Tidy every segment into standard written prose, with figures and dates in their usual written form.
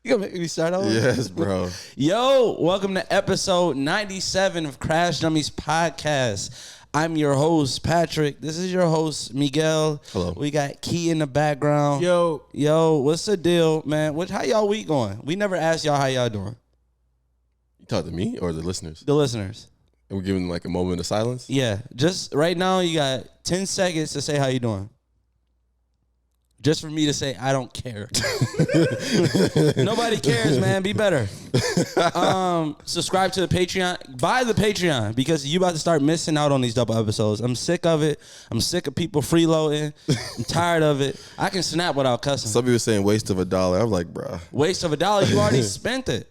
You gonna make me start over? Yes, bro. Yo, welcome to episode 97 of Crash Dummies podcast. I'm your host, Patrick. This is your host, Miguel. Hello. We got Key in the background. Yo, what's the deal, man? How y'all week going? We never asked y'all how y'all doing. You talk to me or the listeners? The listeners. And we're giving like a moment of silence? Yeah, just right now you got 10 seconds to say how you doing. Just for me to say, I don't care. Nobody cares, man. Be better. Subscribe to the Patreon. Buy the Patreon because you about to start missing out on these double episodes. I'm sick of it. I'm sick of people freeloading. I'm tired of it. I can snap without cussing. Some people saying waste of $1. I'm like, bruh. Waste of $1. You already spent it.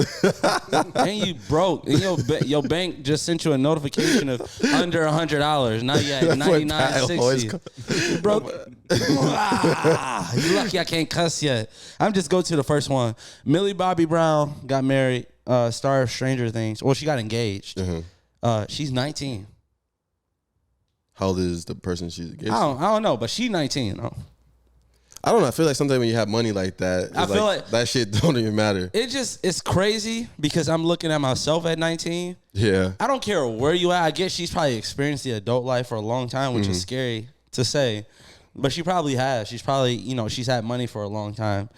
And you broke. And your bank just sent you a notification of under $100. Now you at $99.60. You broke. You lucky I can't cuss yet. I'm just go to the first one. Millie Bobby Brown got married. Star of Stranger Things. Well, she got engaged. Mm-hmm. She's 19. How old is the person she's engaged to? I don't know, but she's 19. I don't know. I feel like sometimes when you have money like that, I feel like that shit don't even matter. It's crazy because I'm looking at myself at 19. Yeah. I don't care where you at. I guess she's probably experienced the adult life for a long time, which is scary to say. But she probably has. She's probably, she's had money for a long time.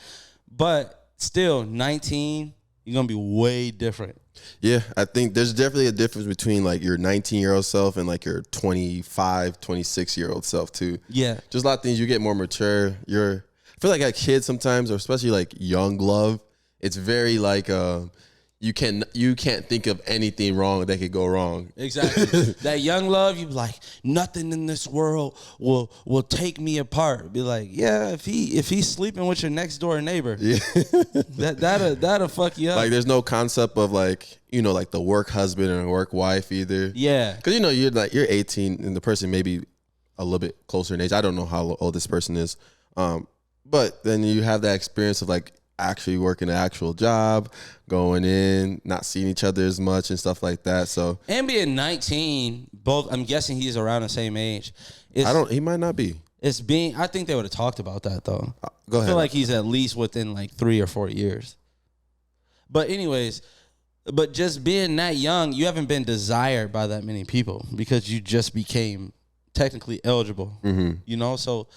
But still, 19, you're going to be way different. Yeah, I think there's definitely a difference between like your 19-year-old self and like your 25, 26-year-old self too. Yeah. Just a lot of things. You get more mature. I feel like as kids sometimes, or especially like young love, it's very like you can't think of anything wrong that could go wrong. Exactly. That young love, you be like, nothing in this world will take me apart. Be like, yeah, if he's sleeping with your next door neighbor, Yeah. that'll fuck you up. Like there's no concept of like, like the work husband and work wife either. Yeah. Cause you're 18 and the person may be a little bit closer in age. I don't know how old this person is. But then you have that experience of like actually working an actual job, going in, not seeing each other as much and stuff like that. So and being 19, both I'm guessing he's around the same age. He might not be. I think they would have talked about that though. Go ahead. I feel like he's at least within like 3 or 4 years. But anyways, just being that young, you haven't been desired by that many people because you just became technically eligible. Mm-hmm. So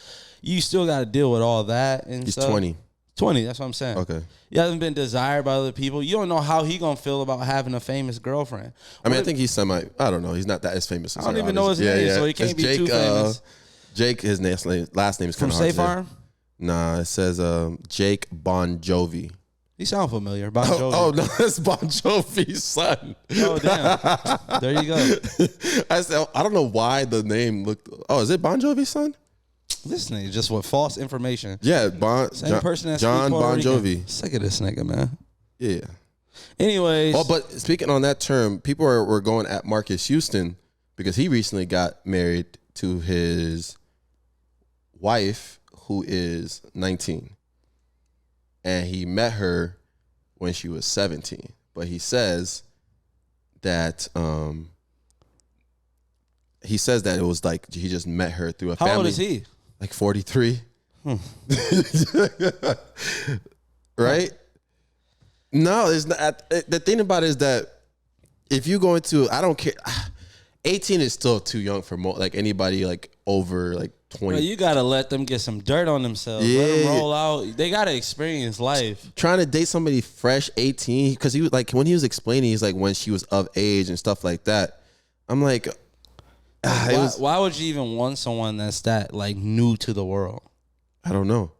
you still got to deal with all that and He's stuff. 20. 20, that's what I'm saying. Okay. You haven't been desired by other people. You don't know how he gonna feel about having a famous girlfriend. I think he's I don't know. He's not that as famous as I don't her, even know his obviously. name, so he can't be too famous. Jake, his last name is From kind of hard State Farm? Nah, it says Jake Bon Jovi. He sound familiar. Bon Jovi. Oh, no, that's Bon Jovi's son. Oh, damn. There you go. I said, I don't know why the name looked. Oh, is it Bon Jovi's son? This nigga just with false information. Yeah, Same person as John Bon Jovi. Sick of this nigga, man. Yeah. Anyways. Oh, but speaking on that term, people were going at Marcus Houston because he recently got married to his wife, who is 19. And he met her when she was 17. But he says that it was like he just met her through a family. How old is he? Like 43. Right? No, it's not. The thing about it is that if you go into, I don't care. 18 is still too young for like anybody like over like 20. Bro, you gotta let them get some dirt on themselves. Yeah. Let them roll out. They gotta experience life. Trying to date somebody fresh 18, because he was like, when he was explaining, he's like when she was of age and stuff like that. I'm like, why would you even want someone that's that like new to the world? I don't know.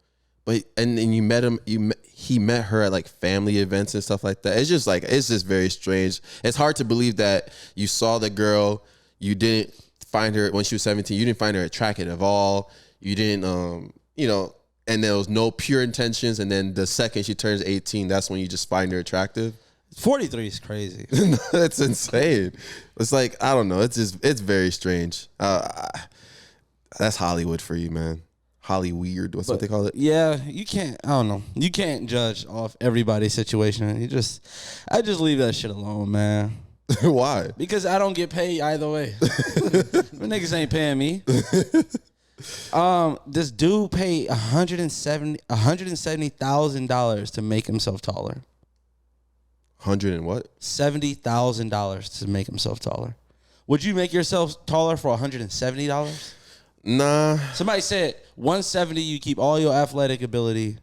But and you met him, he met her at like family events and stuff like that. It's just very strange. It's hard to believe that you saw the girl, you didn't find her when she was 17, you didn't find her attractive at all. You didn't and there was no pure intentions, and then the second she turns 18, that's when you just find her attractive. 43 is crazy. That's insane. It's like, I don't know. It's very strange. That's Hollywood for you, man. Hollyweird. What's what they call it? Yeah, you can't. I don't know. You can't judge off everybody's situation. I just leave that shit alone, man. Why? Because I don't get paid either way. The niggas ain't paying me. This dude paid $170,000 to make himself taller. 100 and what? $70,000 to make himself taller. Would you make yourself taller for $170? Nah. Somebody said 170. You keep all your athletic ability.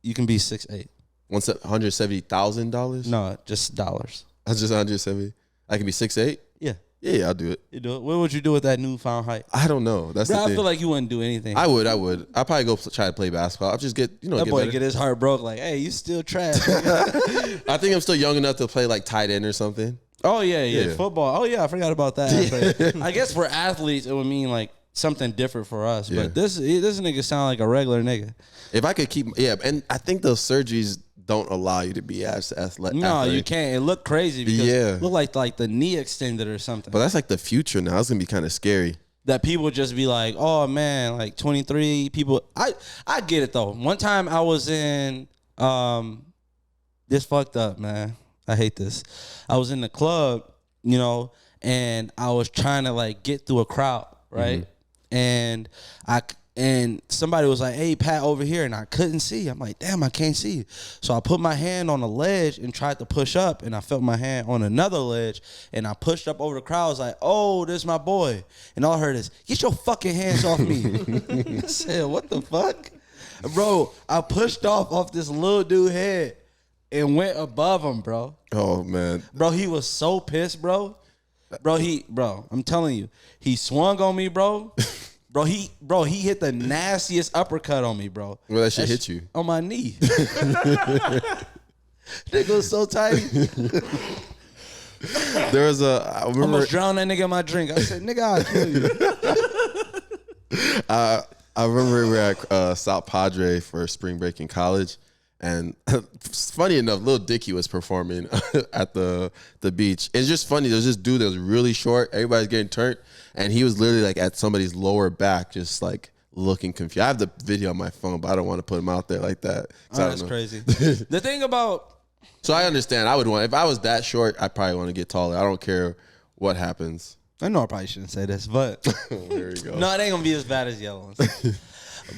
You can be 6'8". $170,000? No, just dollars. That's just 170. I can be 6'8"? Yeah. Yeah, I'll do it. You do it. What would you do with that newfound height? I don't know. That's Bro, the thing. I feel like you wouldn't do anything. I would. I'll probably go try to play basketball. I'll just get, that boy better. Get his heart broke. Like, hey, you still trash. I think I'm still young enough to play like tight end or something. Oh yeah. Football. Oh yeah, I forgot about that. Yeah. I guess for athletes it would mean like something different for us. Yeah. But this nigga sound like a regular nigga. If I could keep, and I think those surgeries don't allow you to be as athletic. No, you can't. It looked crazy because it looked like the knee extended or something. But that's like the future now. It's gonna be kind of scary. That people just be like, oh man, like 23 people. I get it though. One time I was in this fucked up, man. I hate this. I was in the club, and I was trying to like get through a crowd, right? Mm-hmm. And somebody was like, hey, Pat, over here. And I couldn't see. I'm like, damn, I can't see. So I put my hand on a ledge and tried to push up. And I felt my hand on another ledge. And I pushed up over the crowd. I was like, oh, this is my boy. And all I heard is, get your fucking hands off me. I said, what the fuck? Bro, I pushed off this little dude's head and went above him, bro. Oh, man. Bro, he was so pissed, bro. Bro, I'm telling you. He swung on me, bro. Bro, he hit the nastiest uppercut on me, bro. Well, that shit hit you. On my knee. Nigga was so tight. There was I remember, almost drowned that nigga in my drink. I said, nigga, I'll kill you. I remember we were at South Padre for spring break in college. And funny enough, Lil Dicky was performing at the beach. It's just funny. There's this dude that was really short. Everybody's getting turned. And he was literally like at somebody's lower back, just like looking confused. I have the video on my phone, but I don't want to put him out there like that. Oh, that's crazy. The thing about... So I understand. I would want... If I was that short, I probably want to get taller. I don't care what happens. I know I probably shouldn't say this, but... There you go. No, it ain't going to be as bad as yellow.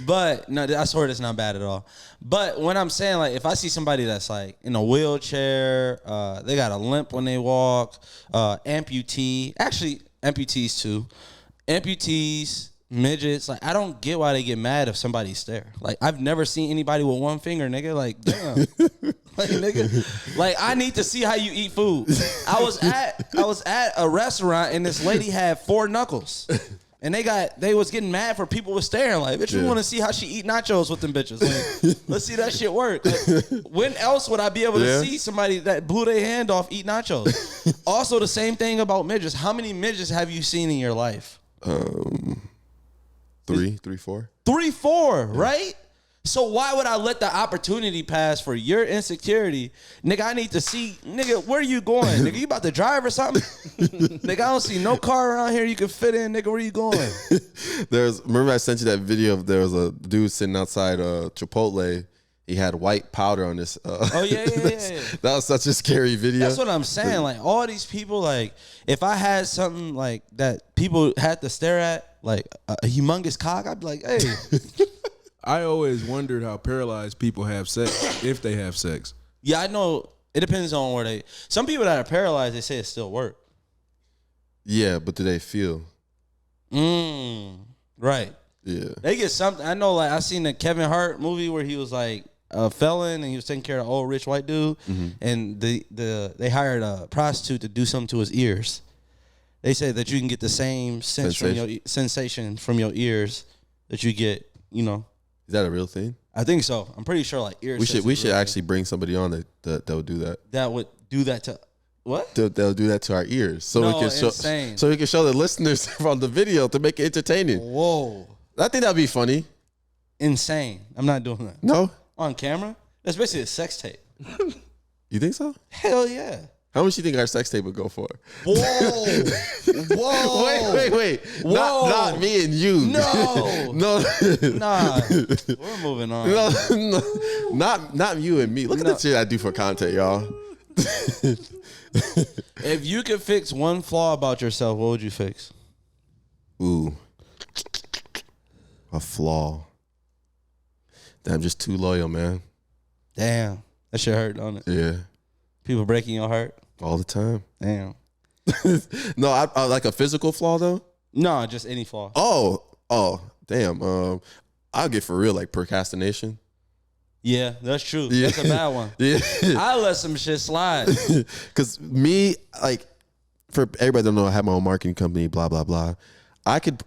But no, I swear it's not bad at all. But when I'm saying, like, if I see somebody that's like in a wheelchair, they got a limp when they walk, amputee, actually amputees too, midgets, like I don't get why they get mad if somebody's there. Like I've never seen anybody with one finger, nigga. Like damn, like nigga, like I need to see how you eat food. I was at a restaurant and this lady had 4 knuckles. And they was getting mad for people was staring like, bitch, we want to see how she eat nachos with them bitches. Like, let's see that shit work. Like, when else would I be able to see somebody that blew their hand off eat nachos? Also, the same thing about midgets. How many midgets have you seen in your life? 3, 4. 3, 4, right? So why would I let the opportunity pass for your insecurity? Nigga, I need to see, nigga, where are you going? Nigga, you about to drive or something? Nigga, I don't see no car around here you can fit in. Nigga, where you going? Remember I sent you that video of there was a dude sitting outside Chipotle. He had white powder on his. Oh, yeah. That was such a scary video. That's what I'm saying. Like, all these people, like, if I had something like that people had to stare at, like a humongous cock, I'd be like, hey. I always wondered how paralyzed people have sex, if they have sex. Yeah, I know. It depends on where they... Some people that are paralyzed, they say it still work. Yeah, but do they feel? Right. Yeah. They get something. I know, like, I seen the Kevin Hart movie where he was, like, a felon and he was taking care of an old rich white dude. Mm-hmm. And they hired a prostitute to do something to his ears. They say that you can get the same sensation from your ears that you get, Is that a real thing? I think so. I'm pretty sure like ear. We should actually bring somebody on that would do that. That would do that to what? They'll do that to our ears, so we can show the listeners from the video to make it entertaining. Whoa! I think that'd be funny. Insane. I'm not doing that. No. On camera? That's basically a sex tape. You think so? Hell yeah. How much do you think our sex tape would go for? Whoa! Whoa! Wait! Whoa! Not me and you. No! Nah. We're moving on. No, not you and me. Look at the shit I do for content, y'all. If you could fix one flaw about yourself, what would you fix? Ooh. A flaw. Damn, just too loyal, man. Damn. That shit hurt, don't it? Yeah. People breaking your heart? All the time. Damn. No, I like a physical flaw though. No, just any flaw. Oh, damn. I'll get for real like procrastination. Yeah, that's true. Yeah. That's a bad one. Yeah. I let some shit slide. Cause me, like, for everybody don't know, I have my own marketing company, blah, blah, blah. I could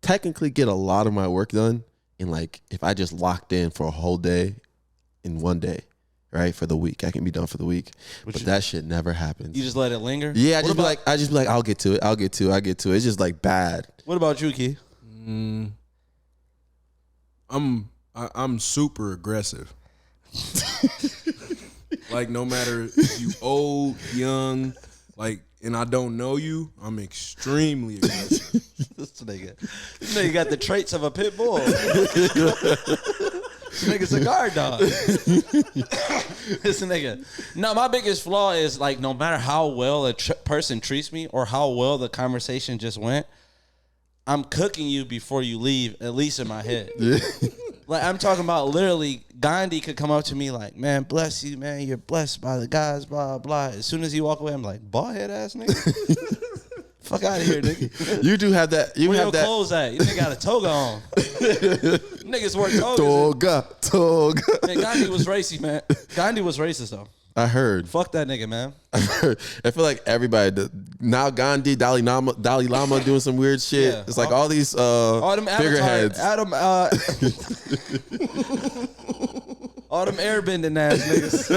technically get a lot of my work done in like, if I just locked in for a whole day in one day, right? For the week. I can be done for the week. But that shit never happens. You just let it linger? Yeah, I just be like, I'll get to it. It's just like bad. What about you, Key? I'm super aggressive. Like no matter if you old, young, like, and I don't know you, I'm extremely aggressive. This nigga got the traits of a pit bull. This nigga's a guard dog. This nigga. No, my biggest flaw is like no matter how well a person treats me or how well the conversation just went, I'm cooking you before you leave, at least in my head. Like I'm talking about literally, Gandhi could come up to me like, man, bless you, man. You're blessed by the guys, blah, blah. As soon as he walk away, I'm like, bald head ass nigga. Fuck out of here, nigga. You do have that. Where your clothes at? You nigga got a toga on. Niggas wear togas. Toga. Man, Gandhi was racist, man. Gandhi was racist, though. I heard. Fuck that nigga, man. I feel like everybody now Gandhi, Dalai Lama doing some weird shit. Yeah. It's like all these all them figureheads. All them airbending ass niggas.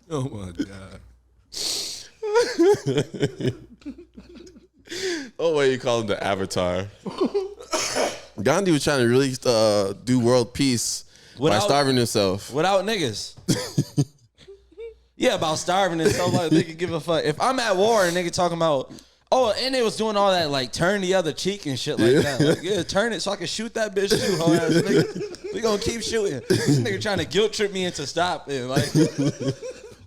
Oh my god. Oh, wait, you call him the Avatar. Gandhi was trying to really do world peace by starving himself. Without niggas. Yeah, about starving and stuff like nigga give a fuck. If I'm at war and nigga talking about, and they was doing all that like turn the other cheek and shit like that. Like, yeah, turn it so I can shoot that bitch too, hoe ass nigga. We gonna keep shooting. This nigga trying to guilt trip me into stopping. Like,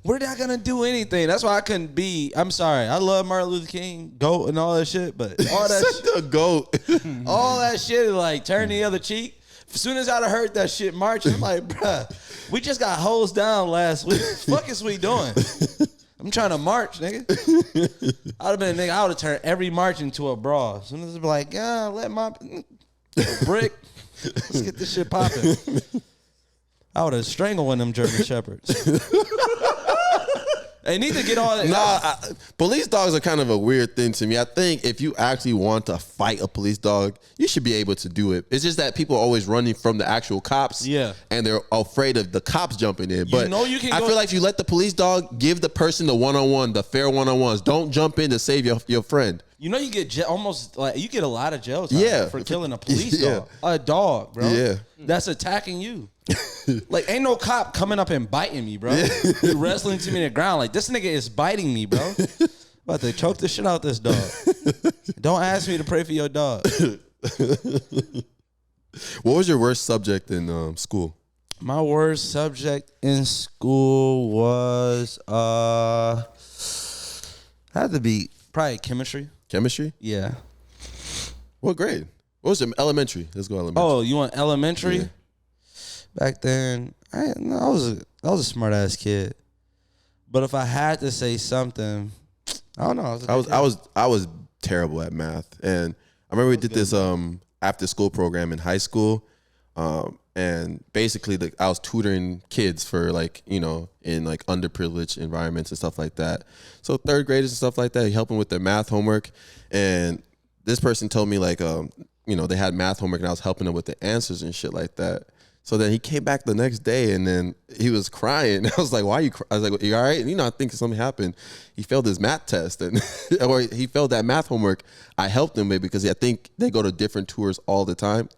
we're not gonna do anything. That's why I couldn't be. I'm sorry. I love Martin Luther King, GOAT, and all that shit, but all that shit, the GOAT. all that shit is like turn the other cheek. As soon as I'd have heard that shit marching, I'm like, bruh, we just got hosed down last week. What the fuck is we doing? I'm trying to march, nigga. I'd have been a nigga. I would have turned every march into a brawl. As soon as it's like, yeah, let my brick. Let's get this shit popping. I would have strangled one of them German shepherds. They need to get all that. Police dogs are kind of a weird thing to me. I think if you actually want to fight a police dog, you should be able to do it. It's just that people are always running from the actual cops. Yeah. And they're afraid of the cops jumping in. But you can I feel like if you let the police dog give the person the one-on-one, the fair one-on-ones, don't jump in to save your friend. You know you get almost like you get a lot of jail time for killing a police dog. A dog, bro. Yeah. That's attacking you. Like, ain't no cop coming up and biting me, bro. He wrestling to me to the ground. Like, this nigga is biting me, bro. About to choke the shit out this dog. Don't ask me to pray for your dog. What was your worst subject in school? My worst subject in school was had to be probably chemistry. Chemistry? Yeah. What grade? What was it? Elementary. Let's go elementary. Oh, you want elementary? Yeah. Back then, I was a smart ass kid. But if I had to say something, I don't know. I was terrible at math, and I remember we did this after school program in high school, and basically I was tutoring kids for like in like underprivileged environments and stuff like that. So third graders and stuff like that, helping with their math homework, and this person told me like they had math homework and I was helping them with the answers and shit like that. So then he came back the next day and then he was crying. I was like, why are you crying? I was like, you all right? And I think something happened. He failed his math test or he failed that math homework. I helped him with because I think they go to different tutors all the time.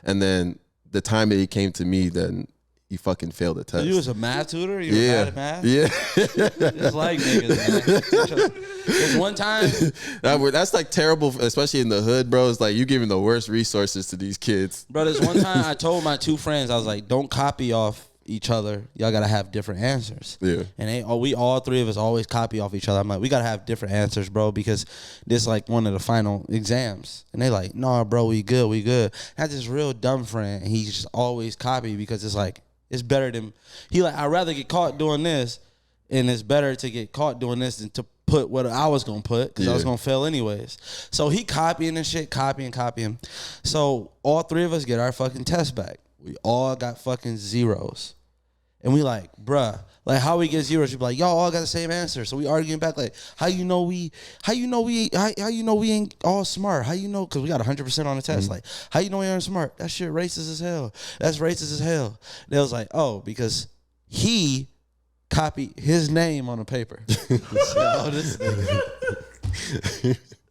And then the time that he came to me, then he fucking failed the test. So you was a math tutor? You were bad at math? Yeah. Just like niggas, man. There's one time. That's like terrible, especially in the hood, bro. It's like you giving the worst resources to these kids. Bro, there's one time I told my two friends, I was like, don't copy off each other, y'all gotta have different answers. Yeah. And we all three of us always copy off each other. I'm like, we gotta have different answers, bro, because this is like one of the final exams. And they like, nah, bro, we good. I had this real dumb friend, and he just always copy because it's like, it's better than, I'd rather get caught doing this, and it's better to get caught doing this than to put what I was gonna put because I was gonna fail anyways. So he copying and shit, copying. So all three of us get our fucking test back. We all got fucking zeros, and we like, bruh, like how we get zeros? You be like, y'all all got the same answer. So we arguing back like, how you know we ain't all smart? How you know? Because we got 100% on the test. Like, how you know we aren't smart? That shit racist as hell. That's racist as hell. They was like, oh, because he copy his name on a paper.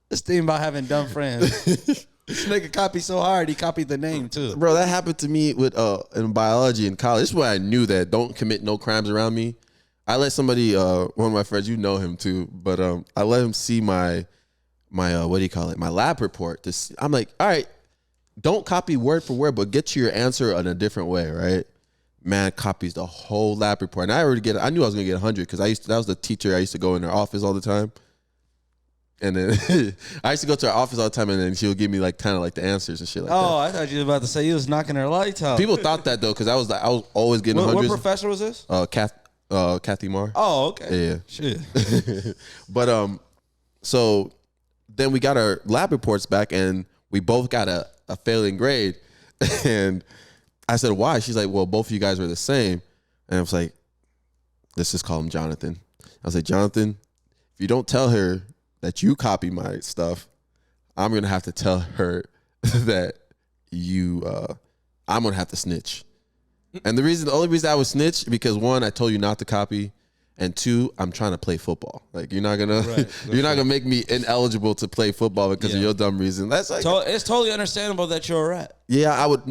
This thing about having dumb friends. This nigga copied so hard, he copied the name too. Bro, that happened to me with in biology in college. This is where I knew that don't commit no crimes around me. I let somebody, one of my friends, you know him too, but I let him see my what do you call it? My lab report. I'm like, all right, don't copy word for word, but get to your answer in a different way, right? Man copies the whole lab report. And I knew I was gonna get 100 because that was the teacher I used to go in her office all the time. And then I used to go to her office all the time, and then she would give me like kind of like the answers and shit like that. Oh, I thought you were about to say you was knocking her lights out. People thought that though, because I was always getting hundreds. What professor was this? Kathy Marr. Oh, okay. Yeah. Shit. But so then we got our lab reports back, and we both got a failing grade. And I said, why? She's like, well, both of you guys are the same. And I was like, let's just call him Jonathan. I was like, Jonathan, if you don't tell her that you copy my stuff, I'm going to have to tell her that I'm going to have to snitch. And the only reason I would snitch, because one, I told you not to copy, and two, I'm trying to play football. Like, you're not gonna make me ineligible to play football because of your dumb reason. That's like, it's totally understandable that you're a rat. Yeah, I would.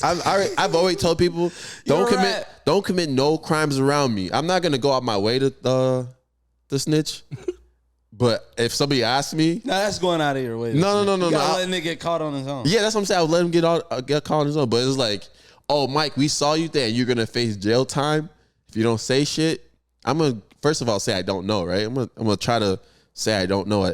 I've always told people don't commit no crimes around me. I'm not gonna go out my way to snitch. But if somebody asks me, no, that's going out of your way. No. You gotta let a nigga get caught on his own. Yeah, that's what I'm saying. I would let him get caught on his own. But it's like, oh, Mike, we saw you there, and you're gonna face jail time if you don't say shit. I'm gonna first of all say I don't know, right? I'm gonna try to say I don't know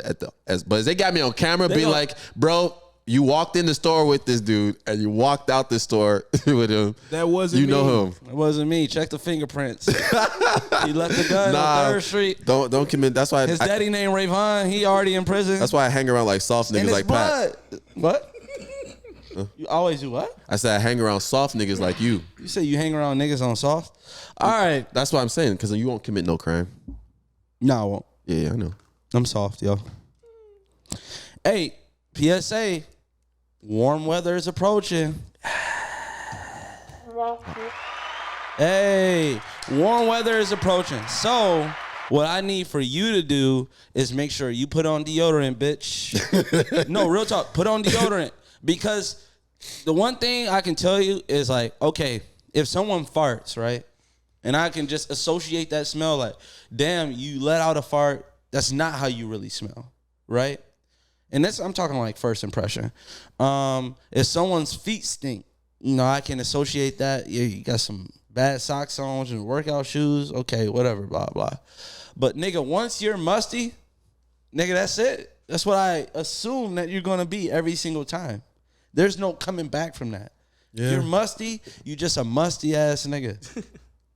but they got me on camera, being like, bro, you walked in the store with this dude and you walked out the store with him. That wasn't me. You know him. It wasn't me. Check the fingerprints. He left the gun on 3rd Street. Don't commit. That's why his daddy named Rayvon. He already in prison. That's why I hang around like soft niggas like Pat. What? You always do what? I said I hang around soft niggas like you. You say you hang around niggas on soft? All right. That's what I'm saying, because you won't commit no crime. No, I won't. Yeah, I know. I'm soft, yo. Hey, PSA. Warm weather is approaching. Hey, warm weather is approaching. So, what I need for you to do is make sure you put on deodorant, bitch. No, real talk. Put on deodorant. Because the one thing I can tell you is like, okay, if someone farts, right? And I can just associate that smell like, damn, you let out a fart. That's not how you really smell, right? And I'm talking like first impression. If someone's feet stink, I can associate that. Yeah, you got some bad socks on and workout shoes. Okay, whatever, blah, blah. But nigga, once you're musty, nigga, that's it. That's what I assume that you're going to be every single time. There's no coming back from that. Yeah. You're musty, you just a musty ass nigga.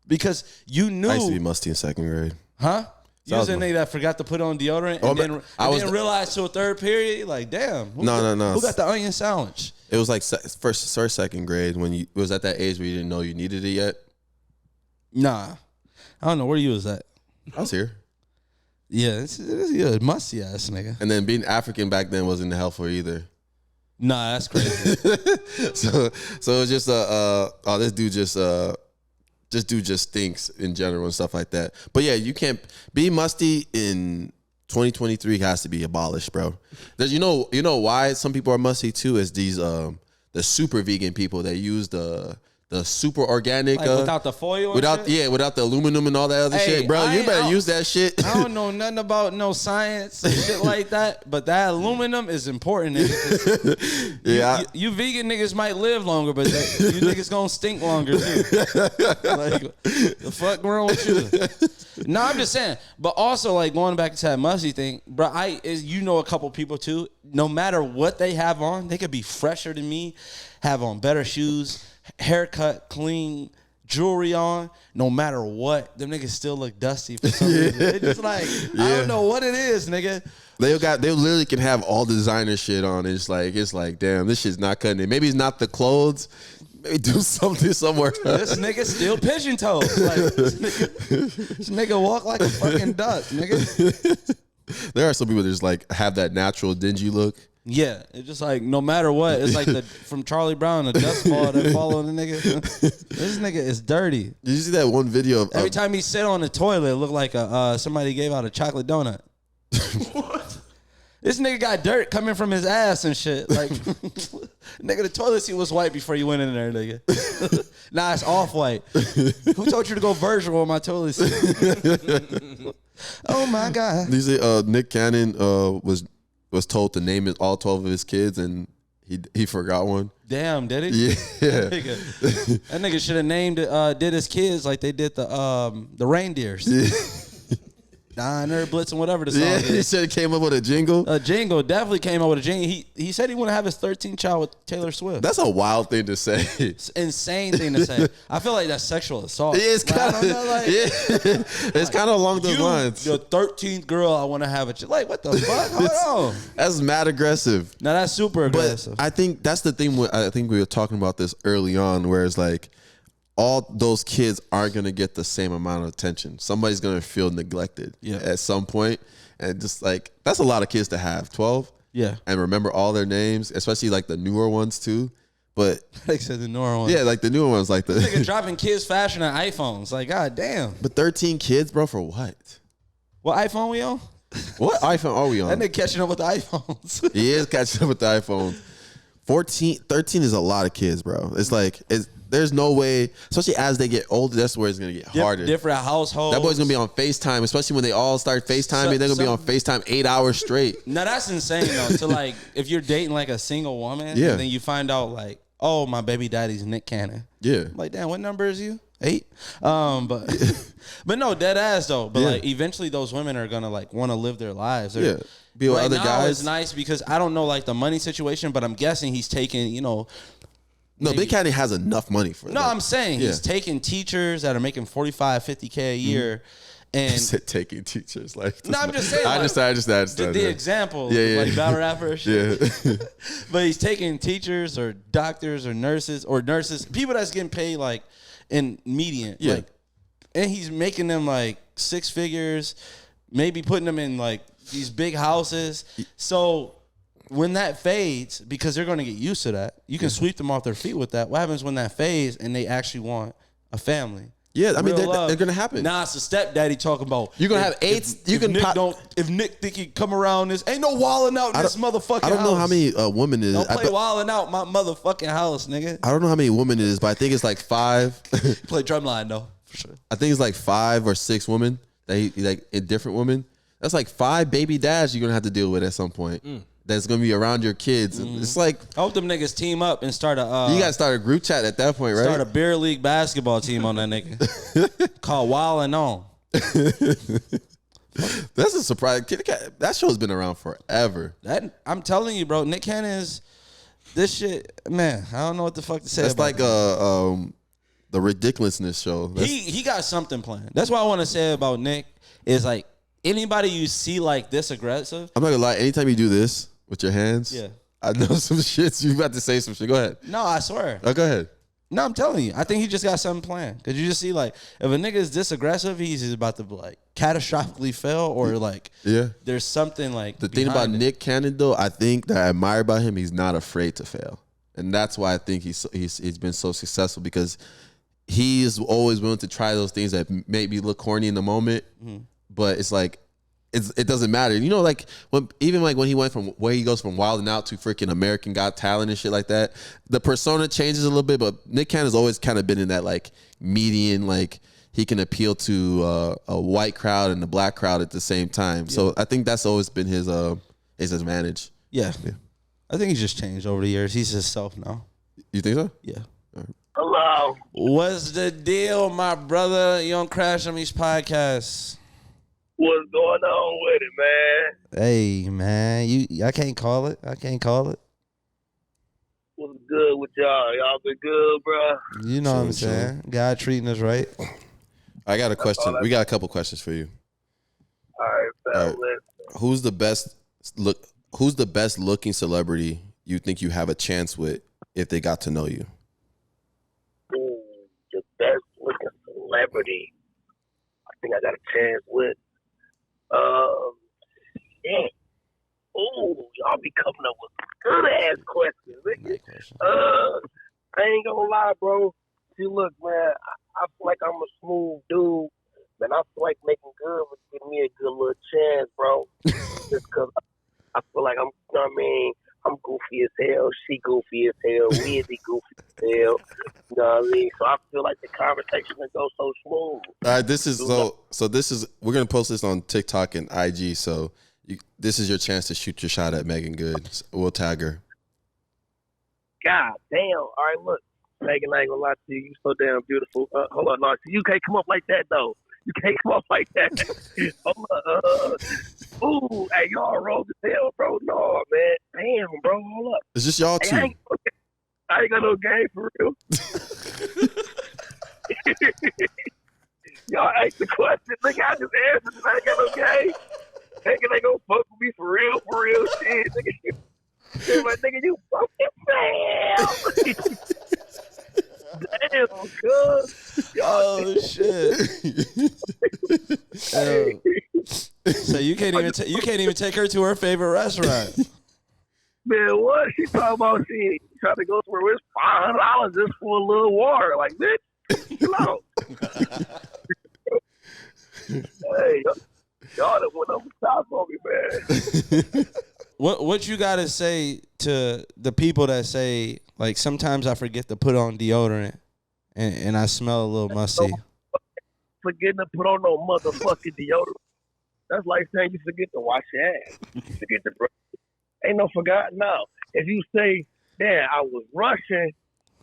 Because you knew. I used to be musty in 2nd grade. Huh? You was a nigga that forgot to put on deodorant and then realized to a 3rd period, like, damn. No. Who got the onion sandwich? It was like first or 2nd grade when it was at that age where you didn't know you needed it yet. Nah. I don't know where you was at. I was here. Yeah, it's a musty ass nigga. And then being African back then wasn't helpful either. Nah, that's crazy. so it was just this dude just stinks in general and stuff like that. But yeah, you can't be musty in 2023 has to be abolished, bro. There's you know why some people are musty too is these the super vegan people that use the the super organic, like without the foil, without without the aluminum and all that other shit, bro. You better use that shit. I don't know nothing about no science and shit like that, but that aluminum is important. You vegan niggas might live longer, but you niggas gonna stink longer too. Like, the fuck wrong with you? No, I'm just saying. But also, like, going back to that Musty thing, bro. You know a couple people too. No matter what they have on, they could be fresher than me, have on better shoes, haircut, clean, jewelry on. No matter what, them niggas still look dusty for some reason. It's just like, I don't know what it is, nigga. They literally can have all designer shit on. It's like, damn, this shit's not cutting it. Maybe it's not the clothes. Maybe do something somewhere. This nigga still pigeon toed. Like, this nigga walk like a fucking duck, nigga. There are some people that just like have that natural dingy look. Yeah, it's just like no matter what, it's like from Charlie Brown, the dust ball that fall on the nigga. This nigga is dirty. Did you see that one video of every time he sit on the toilet, it looked like somebody gave out a chocolate donut. What? This nigga got dirt coming from his ass and shit. Like, nigga, the toilet seat was white before you went in there, nigga. Nah, it's off white. Who told you to go virtual on my toilet seat? Oh my god. These Nick Cannon was told to name all 12 of his kids, and he forgot one. Damn, did he? Yeah. That nigga should have named did his kids like they did the reindeers. Yeah. Diner, Blitz, and whatever the song is. He said he came up with a jingle. A jingle, definitely came up with a jingle. He said he want to have his 13th child with Taylor Swift. That's a wild thing to say. It's an insane thing to say. I feel like that's sexual assault. Yeah, it's kind of it's kind of along those lines. The 13th girl I want to have a child. Like, what the fuck? Hold on. That's mad aggressive. No, that's super aggressive. But I think that's the thing. I think we were talking about this early on, where it's like, all those kids aren't going to get the same amount of attention. Somebody's going to feel neglected at some point. And just like, that's a lot of kids to have, 12. Yeah. And remember all their names, especially like the newer ones too. But like said the newer ones. Yeah, like the newer ones. Like the nigga dropping kids fashion on iPhones. Like, god damn. But 13 kids, bro, for what? What iPhone we on? What iPhone are we on? That nigga catching up with the iPhones. He is catching up with the iPhone. 13 is a lot of kids, bro. It's like, there's no way, especially as they get older, that's where it's going to get harder. Different households. That boy's going to be on FaceTime, especially when they all start FaceTiming. They're going to be on FaceTime 8 hours straight. No, that's insane, though. To like, if you're dating like a single woman, and then you find out like, oh, my baby daddy's Nick Cannon. Yeah. Like, damn, what number is you? 8? But no, dead ass though. But like, eventually those women are going to like want to live their lives. Be with other guys. It's nice because I don't know like the money situation, but I'm guessing he's taking, No, Nick Cannon has enough money for that. No, I'm saying he's taking teachers that are making $45, $50K a year. And he said taking teachers like no, I'm just saying. I understand. The example, like battle rapper shit. Yeah. But he's taking teachers or doctors or nurses people that's getting paid like in median. Yeah. Like, and he's making them like 6 figures, maybe putting them in like these big houses. So when that fades, because they're going to get used to that, you can sweep them off their feet with that. What happens when that fades and they actually want a family? Yeah, I mean, they're going to happen. Nah, it's a stepdaddy talking about. You're going to have 8. If Nick think he come around this, ain't no wilding out in this motherfucking house. I don't know how many women it is. Don't play wilding out my motherfucking house, nigga. I don't know how many women it is, but I think it's like 5. Play drumline, though, for sure. I think it's like 5 or 6 women, different women. That's like 5 baby dads you're going to have to deal with at some point. That's going to be around your kids. It's like, I hope them niggas team up and start a you got to start a group chat at that point, right? Start a beer league basketball team on that nigga. Called Wild and On. That's a surprise. That show's been around forever. I'm telling you, bro, Nick Cannon is this shit, man. I don't know what the fuck to say. That's about like the ridiculousness show. He got something planned. That's what I want to say about Nick is like anybody you see like this aggressive. I'm not gonna lie. Anytime you do this with your hands, I know some shit. You about to say some shit. Go ahead. No, I swear. Oh, go ahead. No, I'm telling you. I think he just got something planned. Cause you just see like if a nigga is this aggressive, he's about to like catastrophically fail or like there's something like the thing about Nick Cannon though. I think that I admire about him. He's not afraid to fail, and that's why I think he's been so successful because he is always willing to try those things that maybe look corny in the moment, but it's like it doesn't matter. You know, like when he went from where he goes from Wild 'N Out to freaking American Got Talent and shit like that, the persona changes a little bit. But Nick Cannon's always kind of been in that like median, like he can appeal to a white crowd and a black crowd at the same time. Yeah. So I think that's always been his advantage. Yeah. I think he's just changed over the years. He's himself now. You think so? Yeah. All right. Hello. What's the deal, my brother? You on Crash Dummies podcast? What's going on with it, man? Hey, man. I can't call it. What's good with y'all? Y'all been good, bro? You know what I'm saying? God treating us right. I got a question. We got a couple questions for you. All right, fellas. Who's the best looking celebrity you think you have a chance with if they got to know you? The best looking celebrity I think I got a chance with. Shit. Ooh, y'all be coming up with good ass questions. I ain't gonna lie, bro. See, look, man, I feel like I'm a smooth dude, man. I feel like making good would give me a good little chance, bro. Just because I feel like I'm goofy as hell. She goofy as hell. We be goofy as hell. You know what I mean? So I feel like the conversation will go so smooth. All right, we're gonna post this on TikTok and IG. So this is your chance to shoot your shot at Megan Good. We'll tag her. God damn! All right, look, Megan, I ain't gonna lie to you. You so damn beautiful. Hold on, no, you can't come up like that though. You can't come up like that. Hold on. Ooh, hey, y'all rolled the hell, bro. No, man. Damn, bro. Hold up. It's just y'all two. I ain't got no game for real. Y'all asked the question. Nigga, I just answered and I ain't got no game. Nigga, they gonna fuck with me for real shit. Nigga, like, nigga, you fucking fail. Damn, cuz. Oh shit! So you can't even take her to her favorite restaurant. Man, what? She talking about she trying to go somewhere with $500 just for a little water. Like, bitch, chill out. Hey, y'all done went over top on me, man. What you gotta say to the people that say, like, sometimes I forget to put on deodorant and I smell a little musty? Forgetting to put on no motherfucking deodorant. That's like saying you forget to wash your ass. You forget to brush. Ain't no forgotten now. If you say, damn, I was rushing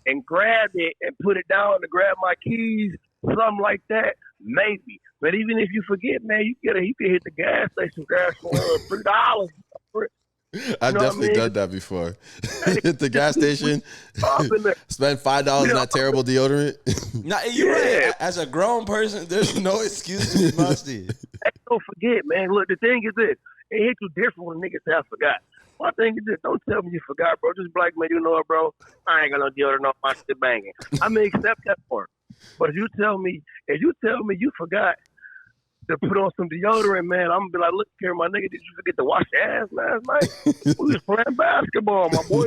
and grabbed it and put it down to grab my keys, something like that, maybe. But even if you forget, man, you can hit the gas station, grab for $3. I've definitely done that before. Hit the gas station, spend $5 on that terrible deodorant. Nah, you're right. As a grown person, there's no excuse to be musty. Hey, don't forget, man. Look, the thing is this. It hits you different when niggas say I forgot. My thing is this. Don't tell me you forgot, bro. Just black man, you know it, bro. I ain't got no deodorant on my shit banging. I may accept that part. But if you tell me you forgot to put on some deodorant, man, I'm gonna be like, look here, my nigga, did you forget to wash your ass last night? We was playing basketball, my boy.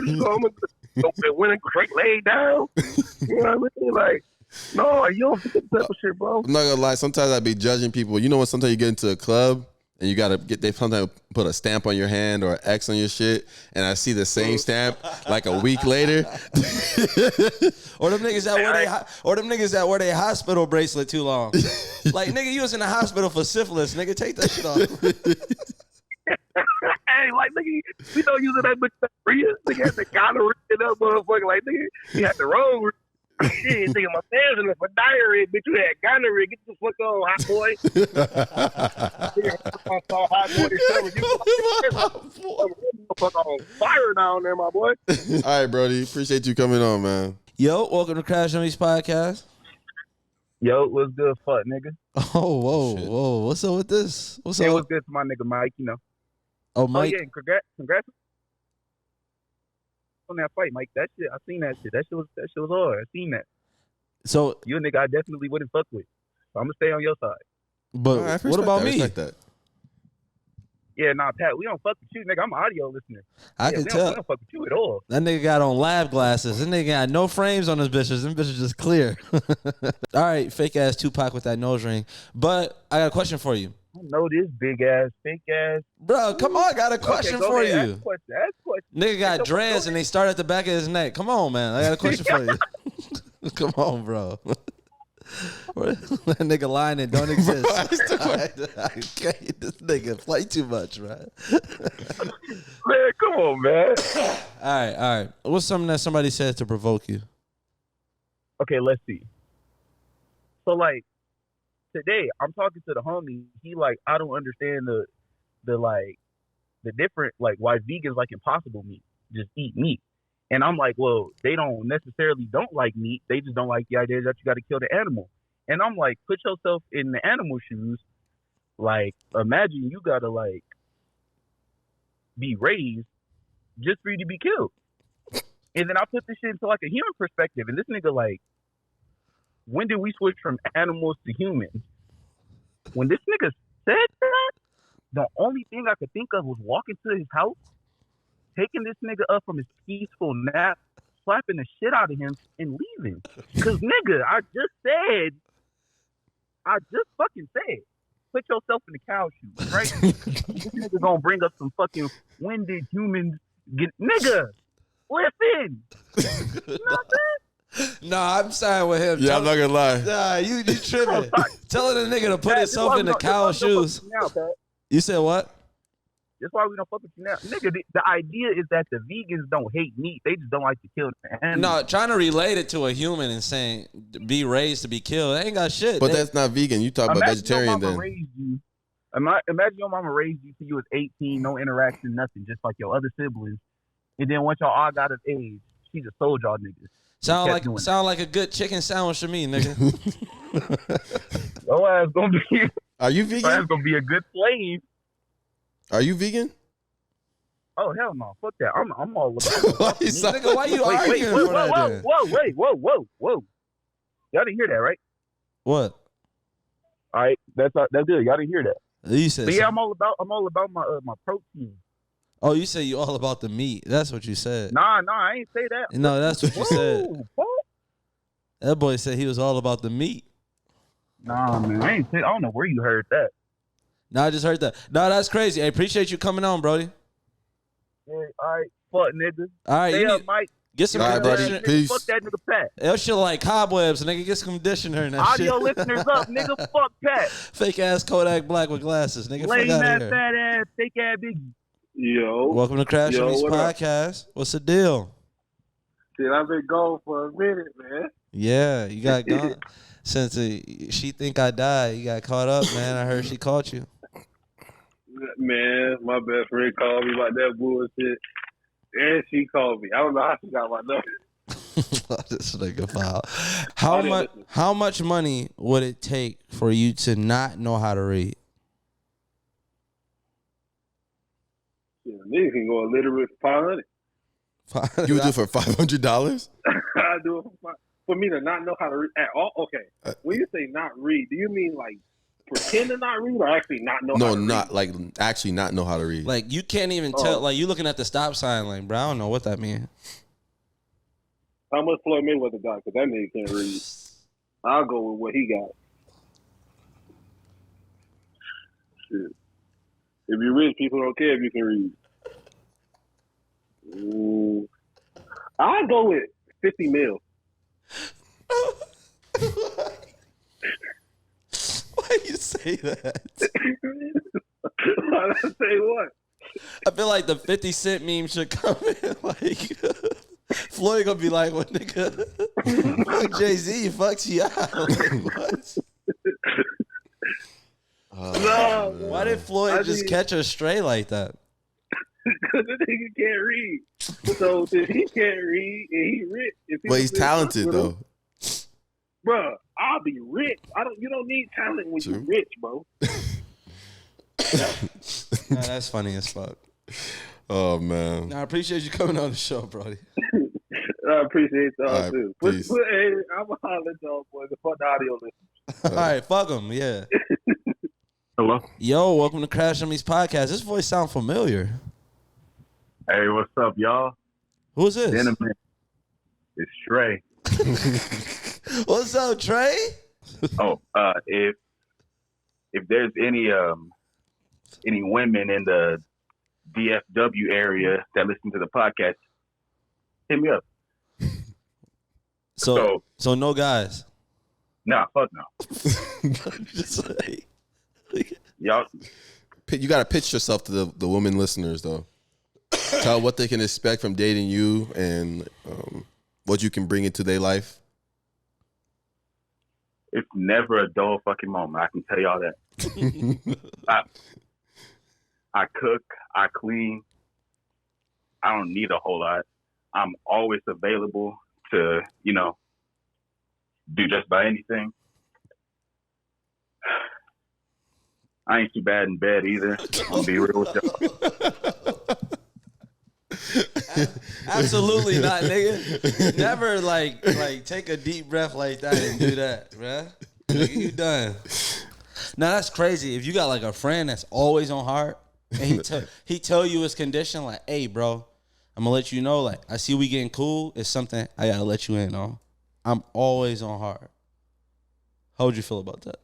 Went and straight laid down. You know what I mean? Like, no, you don't forget that type of shit, bro. I'm not gonna lie. Sometimes I be judging people. You know when sometimes you get into a club and you gotta they sometimes put a stamp on your hand or an X on your shit, and I see the same stamp like a week later. Or them niggas that wear their hospital bracelet too long. Like, nigga, you was in the hospital for syphilis. Nigga, take that shit off. Hey, like, nigga, you know using that bitch Rhea. Nigga had the gonorrhea in that motherfucker. Like, nigga, you had the wrong shit. Nigga, my fans in there for diarrhea. Bitch, you had gonorrhea. Get the fuck on, hot boy. Hot boy. You fuck on fire down there, my boy. All right, Brody. Appreciate you coming on, man. Yo, welcome to Crash Dummies podcast. Yo, what's good, fuck nigga? Oh, whoa. What's up with this? What's What's good to my nigga Mike, you know. Oh, Mike. Oh, yeah, and congrats on that fight, Mike. That shit, I seen that shit. That shit was hard. I seen that. So you a nigga I definitely wouldn't fuck with. So I'm gonna stay on your side. But what about me? Yeah, nah, Pat, we don't fuck with you, nigga. I'm an audio listener. I can tell. We don't fuck with you at all. That nigga got on lab glasses. That nigga got no frames on his bitches. Them bitches just clear. All right, fake ass Tupac with that nose ring. But I got a question for you. I know this big ass, fake ass. Bro, come on. I got a question Okay, go for ahead. you. Ask question. Nigga got dreads and they start at the back of his neck. Come on, man. I got a question for you. Come on, bro. That nigga lying and don't exist. I can't. This nigga play too much, man. Man, come on, man. All right. What's something that somebody said to provoke you? Okay, let's see. So like today, I'm talking to the homie. He like, I don't understand the different, like, why vegans like impossible meat, just eat meat. And I'm like, well, they don't necessarily don't like meat. They just don't like the idea that you got to kill the animal. And I'm like, put yourself in the animal shoes. Like, imagine you got to, like, be raised just for you to be killed. And then I put this shit into, like, a human perspective. And this nigga, like, when did we switch from animals to humans? When this nigga said that, the only thing I could think of was walking to his house, taking this nigga up from his peaceful nap, slapping the shit out of him, and leaving. Because, nigga, I just fucking said, put yourself in the cow shoes, right? This nigga gonna bring up some fucking, when did humans get, nigga, listen. You know what I'm saying? Nah, I'm siding with him. Yeah, I'm not gonna lie. Nah, you tripping. Telling a nigga to put himself in the cow shoes. You said what? That's why we don't fuck with you now. Nigga, the idea is that the vegans don't hate meat. They just don't like to kill the animal. No, trying to relate it to a human and saying be raised to be killed. They ain't got shit. But that's not vegan. You talk about vegetarian then. Imagine your mama raised you till you was 18, no interaction, nothing, just like your other siblings. And then once y'all all got of age, she just sold y'all niggas. Sound like a good chicken sandwich to me, nigga. Your ass gonna be. Are you Your ass vegan? gonna be a good slave. Are you vegan? Oh hell no! Fuck that. I'm all about. Nigga, why you arguing for that? Then? Whoa! Y'all didn't hear that, right? What? All right, that's good. Y'all didn't hear that. You said. But yeah, I'm all about my protein. Oh, you said you all about the meat. That's what you said. Nah, I ain't say that. No, that's what you said. Whoa. That boy said he was all about the meat. Nah, man, I don't know where you heard that. No, I just heard that. No, that's crazy. I appreciate you coming on, Brody. Yeah, all right, fuck nigga. All right, Stay up, Mike. Get some All right, buddy. conditioner. Peace. Fuck that nigga Pat. That shit like cobwebs, nigga. Get some conditioner in that All shit. your listeners up, nigga. Fuck Pat. Fake ass Kodak Black with glasses, nigga. Lame Fuck out ass, of here. fat ass, fake ass, big. Yo. Welcome to Crash Dummies what up? Podcast. What's the deal? Shit, I've been gone for a minute, man. Yeah, you got gone. Since she think I died, you got caught up, man. I heard she caught you. Man, my best friend called me about that bullshit. And she called me. I don't know how she got my number. This nigga foul. Audio How much money would it take for you to not know how to read? Shit, niggas can go illiterate for 500. You would do it for $500? I do it for me to not know how to read at all. Okay, when you say not read, do you mean like pretend to not read or actually not know how No, to not read? like actually not know how to read. Like you can't even tell. Like you looking at the stop sign, like bro, I don't know what that means. How much Floyd Mayweather got? Because that nigga can't read. I'll go with what he got. Shit. If you're rich, people don't care if you can read. I'll go with 50 mil. Why you say that? I'll say what? I feel like the 50 Cent meme should come in. Like Floyd gonna be like, "What nigga? Jay-Z fucks you out." Like, what? No, Why did Floyd just catch her stray like that? Because the nigga can't read. So if he can't read and he rich, But he's talented though. Bruh, I'll be rich. You don't need talent when you're rich, bro. Nah, that's funny as fuck. Oh man. Nah, I appreciate you coming on the show, Brody. I appreciate y'all All right, too. peace. But, hey, I'm gonna holler at y'all boys. The fuck the audio listen. All right, fuck him. Yeah. Hello. Yo, welcome to Crash Dummies Podcast. This voice sound familiar. Hey, what's up, y'all? Who's this? Gentlemen, it's Trey. What's up, Trey? Oh, if if there's any women in the DFW area that listen to the podcast, hit me up. So no guys. Nah, fuck no. Just like, Y'all, You got to pitch yourself to the women listeners, though. Tell what they can expect from dating you and what you can bring into their life. it's never a dull fucking moment. I can tell y'all that. I cook, I clean. I don't need a whole lot. I'm always available to, do just about anything. I ain't too bad in bed either. I'm gonna be real with y'all. absolutely not, nigga. Never like take a deep breath like that and do that, bruh. Nigga, you done. Now that's crazy. If you got like a friend that's always on hard and he tell you his condition, like, hey, bro, I'm gonna let you know, like, I see we getting cool. It's something I gotta let you in on. I'm always on hard. How would you feel about that?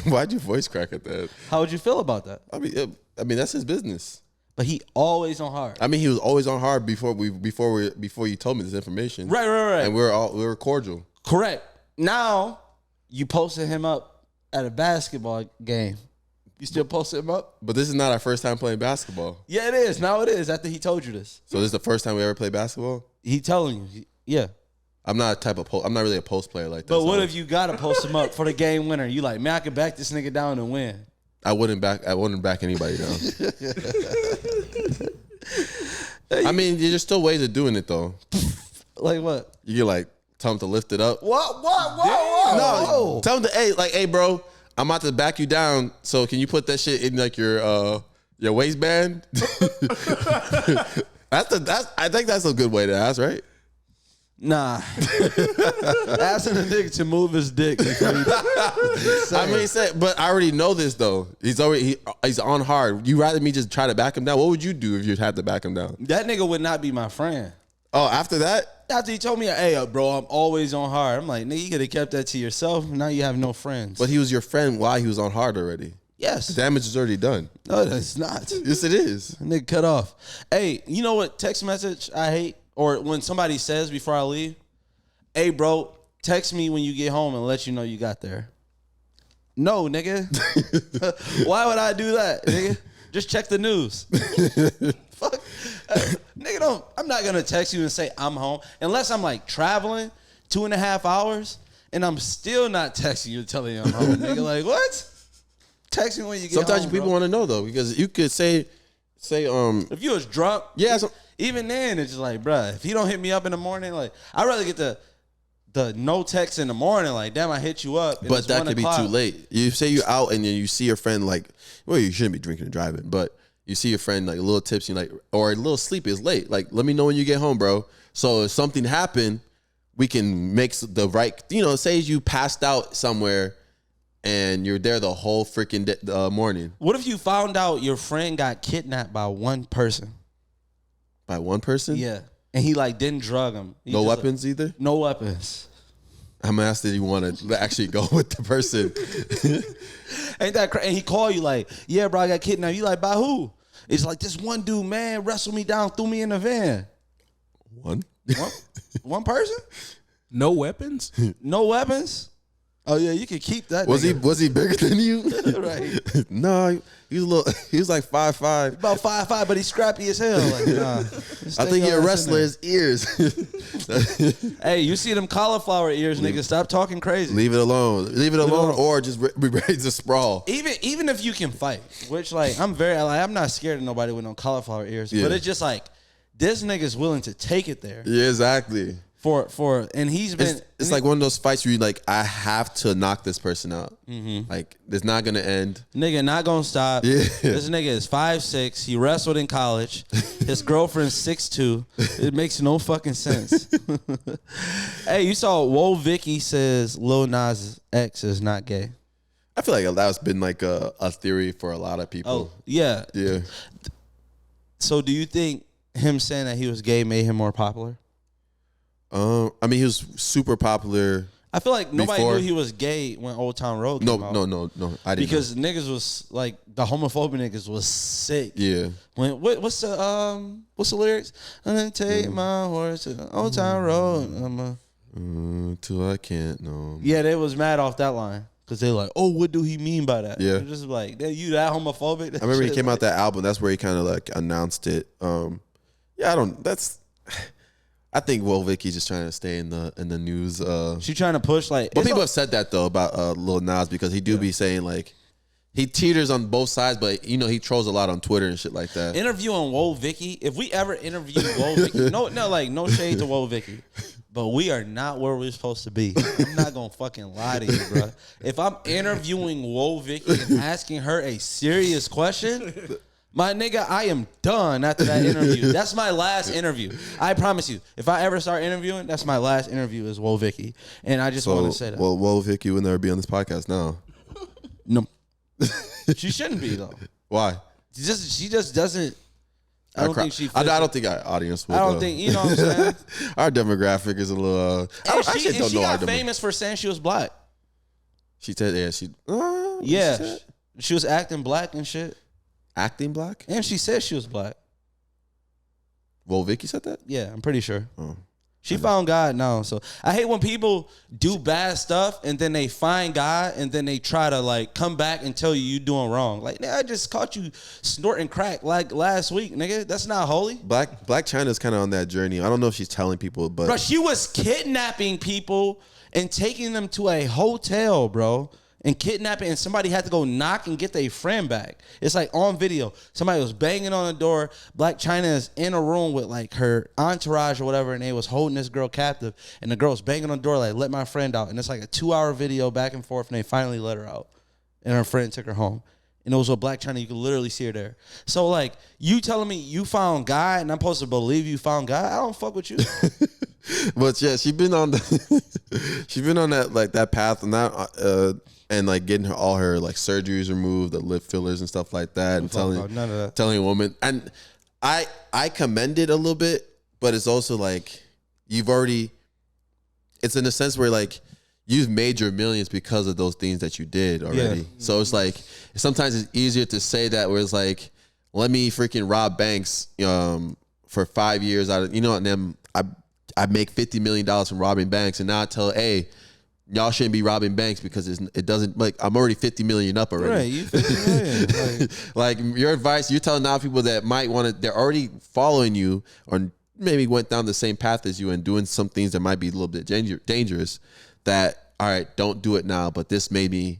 Why'd your voice crack at that? How would you feel about that? I mean, that's his business. But he always on hard. I mean, he was always on hard before you told me this information. Right. And we were cordial. Correct. Now you posted him up at a basketball game. You still posted him up? But this is not our first time playing basketball. Yeah, it is. Now it is. After he told you this, So this is the first time we ever played basketball? he telling you, yeah. I'm not I'm not really a post player like that. But what so if you gotta post him up for the game winner? You like, man, I can back this nigga down and win. I wouldn't back anybody down. I mean, there's still ways of doing it though. Like what? You can like tell him to lift it up. What? No, tell him to hey, bro, I'm about to back you down. So can you put that shit in like your waistband? I think that's a good way to ask, right? Nah. Asking a nigga to move his dick. I mean, but I already know this though. He's on hard. You rather me just try to back him down? What would you do if you had to back him down? That nigga would not be my friend. Oh, after that? After he told me, hey, bro, I'm always on hard. I'm like, nigga, you could have kept that to yourself. Now you have no friends. But he was your friend while he was on hard already. Yes. The damage is already done. No, that's not. Yes, it is. Nigga cut off. Hey, you know what text message I hate? Or when somebody says before I leave, hey, bro, text me when you get home and let you know you got there. No, nigga. Why would I do that, nigga? Just check the news. Fuck. Nigga, I'm not going to text you and say I'm home. Unless I'm like traveling 2.5 hours and I'm still not texting you telling you I'm home. Nigga, like, what? Text me when you get Sometimes home, people want to know though, because you could say if you was drunk, yeah, even then it's just like, bruh, if he don't hit me up in the morning, like, I'd rather get the no text in the morning, like, damn, I hit you up. But that could be too late. You say you're out and then you see your friend like, well, you shouldn't be drinking and driving, but you see your friend like a little tipsy, like, or a little sleepy, it's late. Like, let me know when you get home, bro. So if something happened, we can make the right, say you passed out somewhere and you're there the whole freaking morning. What if you found out your friend got kidnapped by one person? By one person? Yeah. And he like didn't drug him. No weapons either? No weapons. I'm asking you want to actually go with the person. Ain't that crazy? And he called you like, yeah, bro, I got kidnapped. You like, by who? It's like, this one dude, man, wrestled me down, threw me in the van. One person? No weapons? No weapons? Oh yeah, you could keep that. Was he bigger than you? Right. No, he was like 5'5". About 5'5", but he's scrappy as hell. Like, nah, I think he a wrestler. His ears. Hey, you see them cauliflower ears, nigga? Stop talking crazy. Leave it alone, or just be ready to sprawl. Even if you can fight, which like I'm not scared of nobody with no cauliflower ears, Yeah. but it's just like this nigga's willing to take it there. Yeah, exactly. And he's been. It's like one of those fights where you like, I have to knock this person out. Mm-hmm. Like, it's not gonna end. Nigga not gonna stop. Yeah. This nigga is 5'6". He wrestled in college. His girlfriend's 6'2". It makes no fucking sense. Hey, you saw Whoa Vicky says Lil Nas X is not gay. I feel like that's been like a theory for a lot of people. Oh yeah. Yeah. So do you think him saying that he was gay made him more popular? I mean, he was super popular I feel like nobody Before- knew he was gay when Old Town Road No, came out. no. I didn't. Because niggas was like the homophobic niggas was sick. Yeah. When what's the lyrics? I'm gonna take my horse to the Old Town Road. Till I can't. No. Yeah, they was mad off that line because they like, oh, what do he mean by that? Yeah. They're just like, you that homophobic? I remember he came out that album. That's where he kind of like announced it. I think Vicky's just trying to stay in the news. She trying to push like. But people have said that though about Lil Nas because he do be saying like he teeters on both sides, but he trolls a lot on Twitter and shit like that. Interviewing Woe Vicky. If we ever interview Woe Vicky, no shade to Woe Vicky, but we are not where we're supposed to be. I'm not gonna fucking lie to you, bro. If I'm interviewing Woe Vicky and asking her a serious question, my nigga, I am done after that interview. That's my last interview. I promise you. If I ever start interviewing, that's my last interview is Woe Vicky, and I just want to say that. Well, Vicky would never be on this podcast now. No, she shouldn't be though. Why? She just doesn't. I don't think she. I don't think our audience would. I don't think you know what I'm saying. Our demographic is a little. She got famous for saying she was black. She said, "Yeah, she was acting black and shit, acting black." and she said she was black. Well, Vicky said that. Yeah, I'm pretty sure. Oh. She found God now. So I hate when people do bad stuff and then they find God and then they try to like come back and tell you doing wrong. Like, nigga, I just caught you snorting crack like last week, nigga. That's not holy. Black China's kind of on that journey. I don't know if she's telling people, but Bro, she was kidnapping people and taking them to a hotel, bro. And kidnapping, and somebody had to go knock and get their friend back. It's like on video. Somebody was banging on the door. Black China is in a room with like her entourage or whatever, and they was holding this girl captive. And the girl was banging on the door like, let my friend out. And it's like a 2-hour video back and forth, and they finally let her out. And her friend took her home. And it was with Black China. You could literally see her there. So like, you telling me you found God, and I'm supposed to believe you found God? I don't fuck with you. But yeah, she's been on that like that path and that and like getting all her like surgeries removed, the lip fillers and stuff like that, and telling a woman. And I commend it a little bit, but it's also like it's in a sense where like you've made your millions because of those things that you did already. Yeah. So it's like sometimes it's easier to say that where it's like, let me freaking rob banks for 5 years out of and then I make $50 million from robbing banks, and now I tell, hey, y'all shouldn't be robbing banks because it doesn't, like, I'm already 50 million up already. Right, you 50 million. Like your advice, you're telling now people that might want to, they're already following you or maybe went down the same path as you and doing some things that might be a little bit dangerous, that, all right, don't do it now, but this may be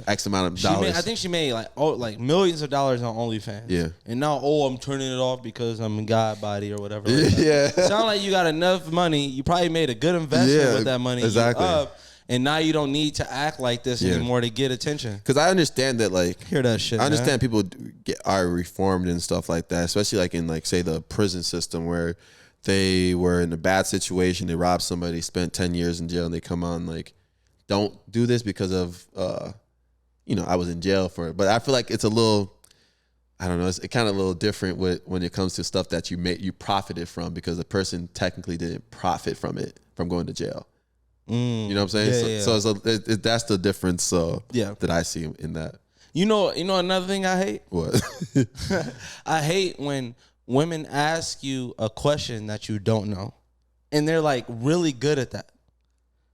X amount of dollars. I think she made like millions of dollars on OnlyFans. Yeah. And now, I'm turning it off because I'm a God body or whatever. Yeah. Sound like you got enough money. You probably made a good investment with that money. Exactly. And now you don't need to act like this anymore to get attention. Because I understand that, like, hear that shit. I understand people are reformed and stuff like that, especially like in like say the prison system where they were in a bad situation, they robbed somebody, spent 10 years in jail, and they come on like, don't do this because of I was in jail for it. But I feel like it's a little, I don't know, it's kind of a little different when it comes to stuff that you profited from, because the person technically didn't profit from it, from going to jail. You know what I'm saying? So that's the difference that I see in that. You know another thing I hate? What? I hate when women ask you a question that you don't know. And they're like really good at that.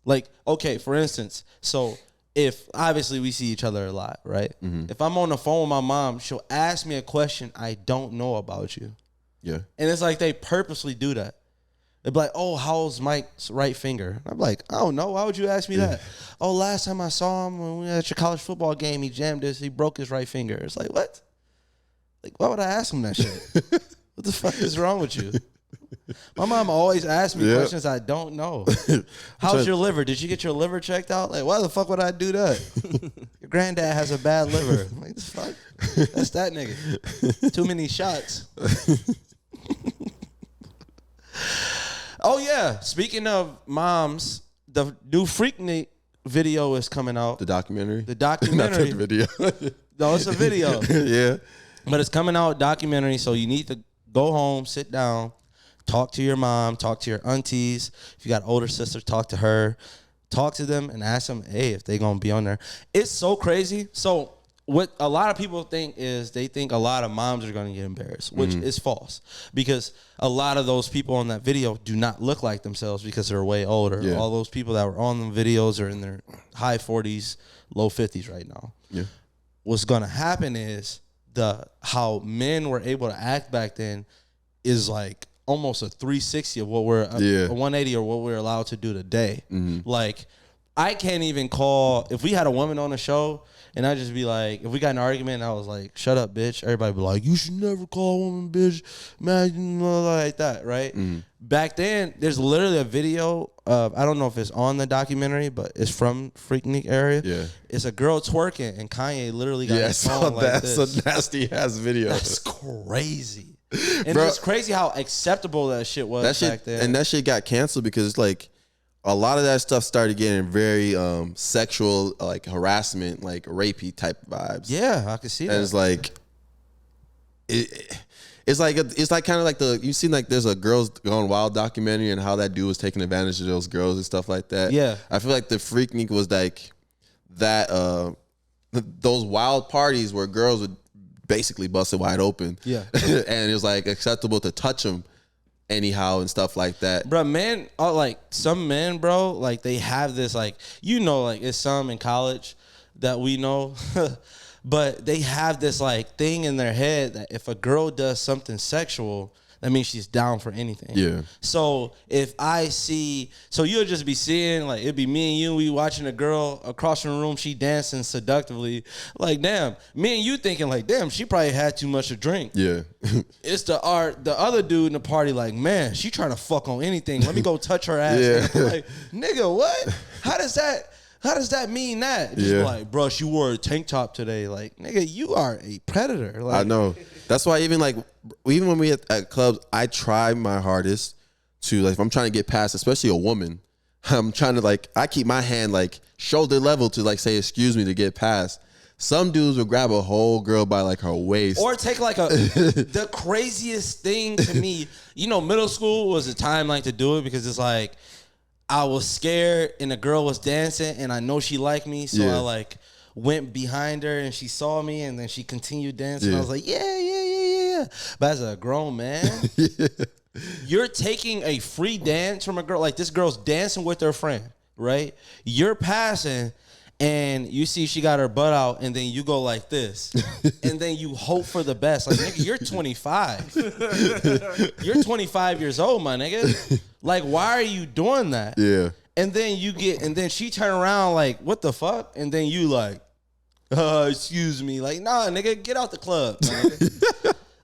Like, okay, for instance, so if obviously we see each other a lot, right? Mm-hmm. If I'm on the phone with my mom, she'll ask me a question I don't know about you. Yeah. And it's like they purposely do that. They'd be like, oh, how's Mike's right finger? I'm like, I don't know. Why would you ask me that? Oh, last time I saw him when we were at your college football game, he broke his right finger. It's like, what? Like, why would I ask him that shit? What the fuck is wrong with you? My mom always asks me questions I don't know. How's your liver? Did you get your liver checked out? Like, why the fuck would I do that? Your granddad has a bad liver. I'm like, the fuck? That's that nigga. Too many shots. Oh, yeah. Speaking of moms, the new Freaknik video is coming out. The documentary? The documentary. Not the video. No, it's a video. Yeah. But it's coming out documentary, so you need to go home, sit down, talk to your mom, talk to your aunties. If you got older sisters, talk to her. talk to them and ask them, hey, if they gonna be on there. It's so crazy. So what a lot of people think is they think a lot of moms are gonna get embarrassed, which is false, because a lot of those people on that video do not look like themselves because they're way older. Yeah. All those people that were on the videos are in their high 40s, low 50s right now. Yeah. What's gonna happen is how men were able to act back then is like almost a 360 of what we're a 180 or what we're allowed to do today. Like, I can't even call, if we had a woman on the show and I'd just be like, if we got an argument and I was like, shut up, bitch, everybody be like, you should never call a woman bitch, man, like that, right? Back then, there's literally a video of, I don't know if it's on the documentary, but it's from Freaknik area. Yeah. It's a girl twerking and Kanye literally got his I saw phone like that. this. That's a nasty ass video. That's crazy. And Bro, it's crazy how acceptable that shit was back then. And that shit got canceled because it's like a lot of that stuff started getting very sexual, like harassment, like rapey type vibes. Yeah, I can see that. And it's like, it's like kind of like you've seen like there's a Girls Gone Wild documentary and how that dude was taking advantage of those girls and stuff like that. Yeah, I feel like the Freaknik was like that. Those wild parties where girls would basically bust it wide open. Yeah, and it was like acceptable to touch them anyhow and stuff like that. Bro, men, like some men, bro, like they have this, like, you know, like it's some in college that we know, but they have this like thing in their head that if a girl does something sexual, that means she's down for anything. Yeah. So if I see, so you'll just be seeing, like, it'd be me and you, we watching a girl across from the room, she dancing seductively. Like, damn, me and you thinking, like, damn, she probably had too much to drink. Yeah. It's the other dude in the party, like, man, she trying to fuck on anything. Let me go touch her ass. Yeah. Like, nigga, what? How does that mean that? Just like, bro, she wore a tank top today. Like, nigga, you are a predator. Like, I know. That's why even when we at clubs, I try my hardest to, like, if I'm trying to get past, especially a woman, I'm trying to, like, I keep my hand like shoulder level to, like, say excuse me to get past. Some dudes will grab a whole girl by like her waist, or take like the craziest thing to me. You know, middle school was a time like to do it because it's like I was scared and the girl was dancing and I know she liked me, so I like went behind her and she saw me and then she continued dancing. I was like, yeah. But as a grown man, you're taking a free dance from a girl. Like, this girl's dancing with her friend, right? You're passing and you see she got her butt out and then you go like this and then you hope for the best. Like, nigga, you're 25. You're 25 years old, my nigga. Like, why are you doing that? Yeah. And then then she turn around like, what the fuck? And then you like, excuse me. Like, nah, nigga, get out the club.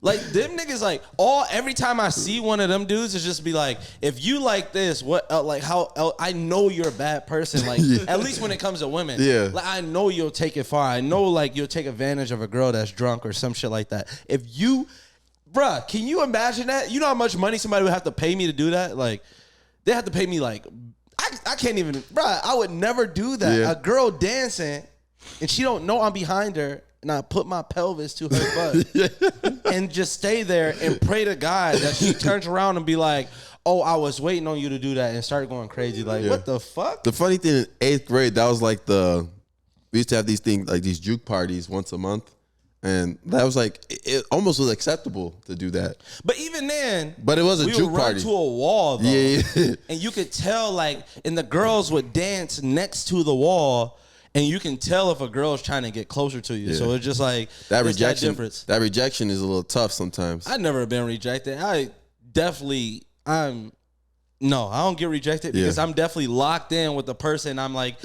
Like, them niggas, like, every time I see one of them dudes, it's just be like, if you like this, what, like, how, I know you're a bad person. Like, at least when it comes to women. Yeah. Like, I know you'll take it far. I know, like, you'll take advantage of a girl that's drunk or some shit like that. If you, bruh, can you imagine that? You know how much money somebody would have to pay me to do that? Like, they have to pay me, like, I can't even, bruh, I would never do that. Yeah. A girl dancing, and she don't know I'm behind her, and I put my pelvis to her butt and just stay there and pray to God that she turns around and be like, oh, I was waiting on you to do that, and start going crazy. Like, what the fuck? The funny thing, in 8th grade, that was like we used to have these things, like these juke parties once a month. And that was like, it almost was acceptable to do that. But even then, it was a juke party. We would run to a wall, though. Yeah. And you could tell, like, and the girls would dance next to the wall, and you can tell if a girl is trying to get closer to you. Yeah. So it's just like, that rejection. That rejection is a little tough sometimes. I've never been rejected. No, I don't get rejected because I'm definitely locked in with the person. I'm like,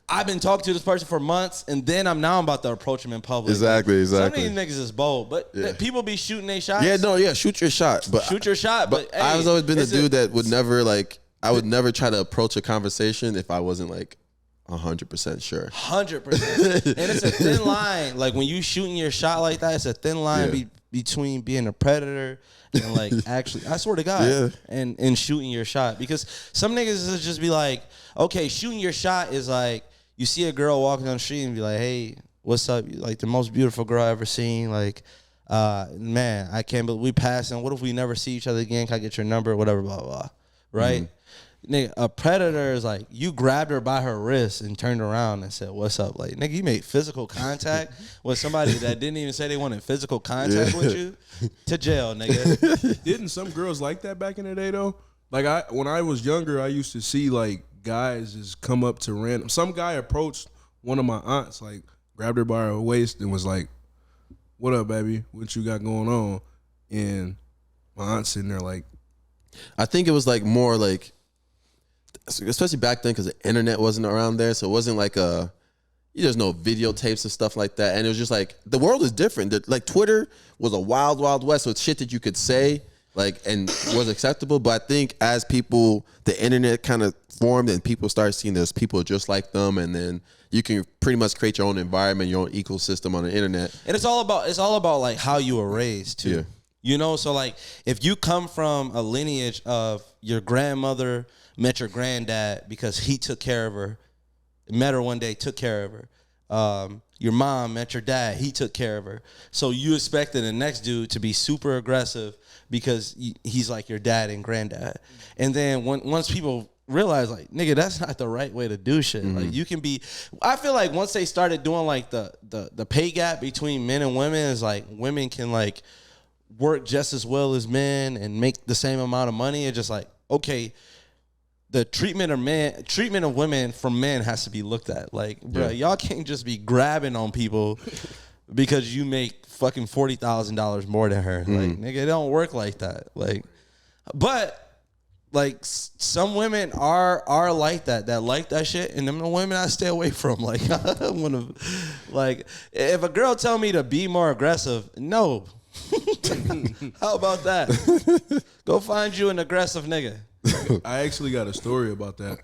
I've been talking to this person for months, and then I'm about to approach him in public. Exactly. Some of these niggas is bold, but people be shooting their shots. Shoot your shot. Shoot your shot. But hey, I've always been the dude that would never, like, I would never try to approach a conversation if I wasn't, like, 100% sure. 100%. And it's a thin line. Like, when you shooting your shot like that, it's a thin line between being a predator and, like, actually, I swear to God, and shooting your shot. Because some niggas is just be like, okay, shooting your shot is like, you see a girl walking on the street and be like, hey, what's up? You like the most beautiful girl I ever seen. Like, man, I can't believe we passing. What if we never see each other again? Can I get your number? Whatever, blah, blah, blah. Right? Mm-hmm. Nigga, a predator is like you grabbed her by her wrist and turned around and said, "What's up?" Like, nigga, you made physical contact with somebody that didn't even say they wanted physical contact with you. To jail, nigga. Didn't some girls like that back in the day though? Like when I was younger, I used to see like guys just come up to random. Some guy approached one of my aunts, like grabbed her by her waist and was like, "What up, baby? What you got going on?" And my aunt's sitting there like, I think it was like more like, especially back then because the internet wasn't around there, so it wasn't like there's no videotapes and stuff like that, and it was just like the world is different. Like Twitter was a wild, wild west with shit that you could say like and was acceptable. But I think as the internet kind of formed and people started seeing there's people just like them, and then you can pretty much create your own environment, your own ecosystem on the internet. And it's all about like how you were raised too. Yeah. You know, so like if you come from a lineage of your grandmother met your granddad because he took care of her, met her one day, took care of her. Your mom met your dad, he took care of her. So you expected the next dude to be super aggressive because he's like your dad and granddad. And then once people realize like, nigga, that's not the right way to do shit. Mm-hmm. Like you can be, I feel like once they started doing like the pay gap between men and women is like women can like work just as well as men and make the same amount of money. It's just like, okay, the treatment of women from men has to be looked at. Like, bro, y'all can't just be grabbing on people because you make fucking $40,000 more than her. Like, nigga, it don't work like that. Like, but like some women are like that like that shit, and them the women I stay away from. Like, I wanna, like, if a girl tell me to be more aggressive, no. How about that? Go find you an aggressive nigga. I actually got a story about that.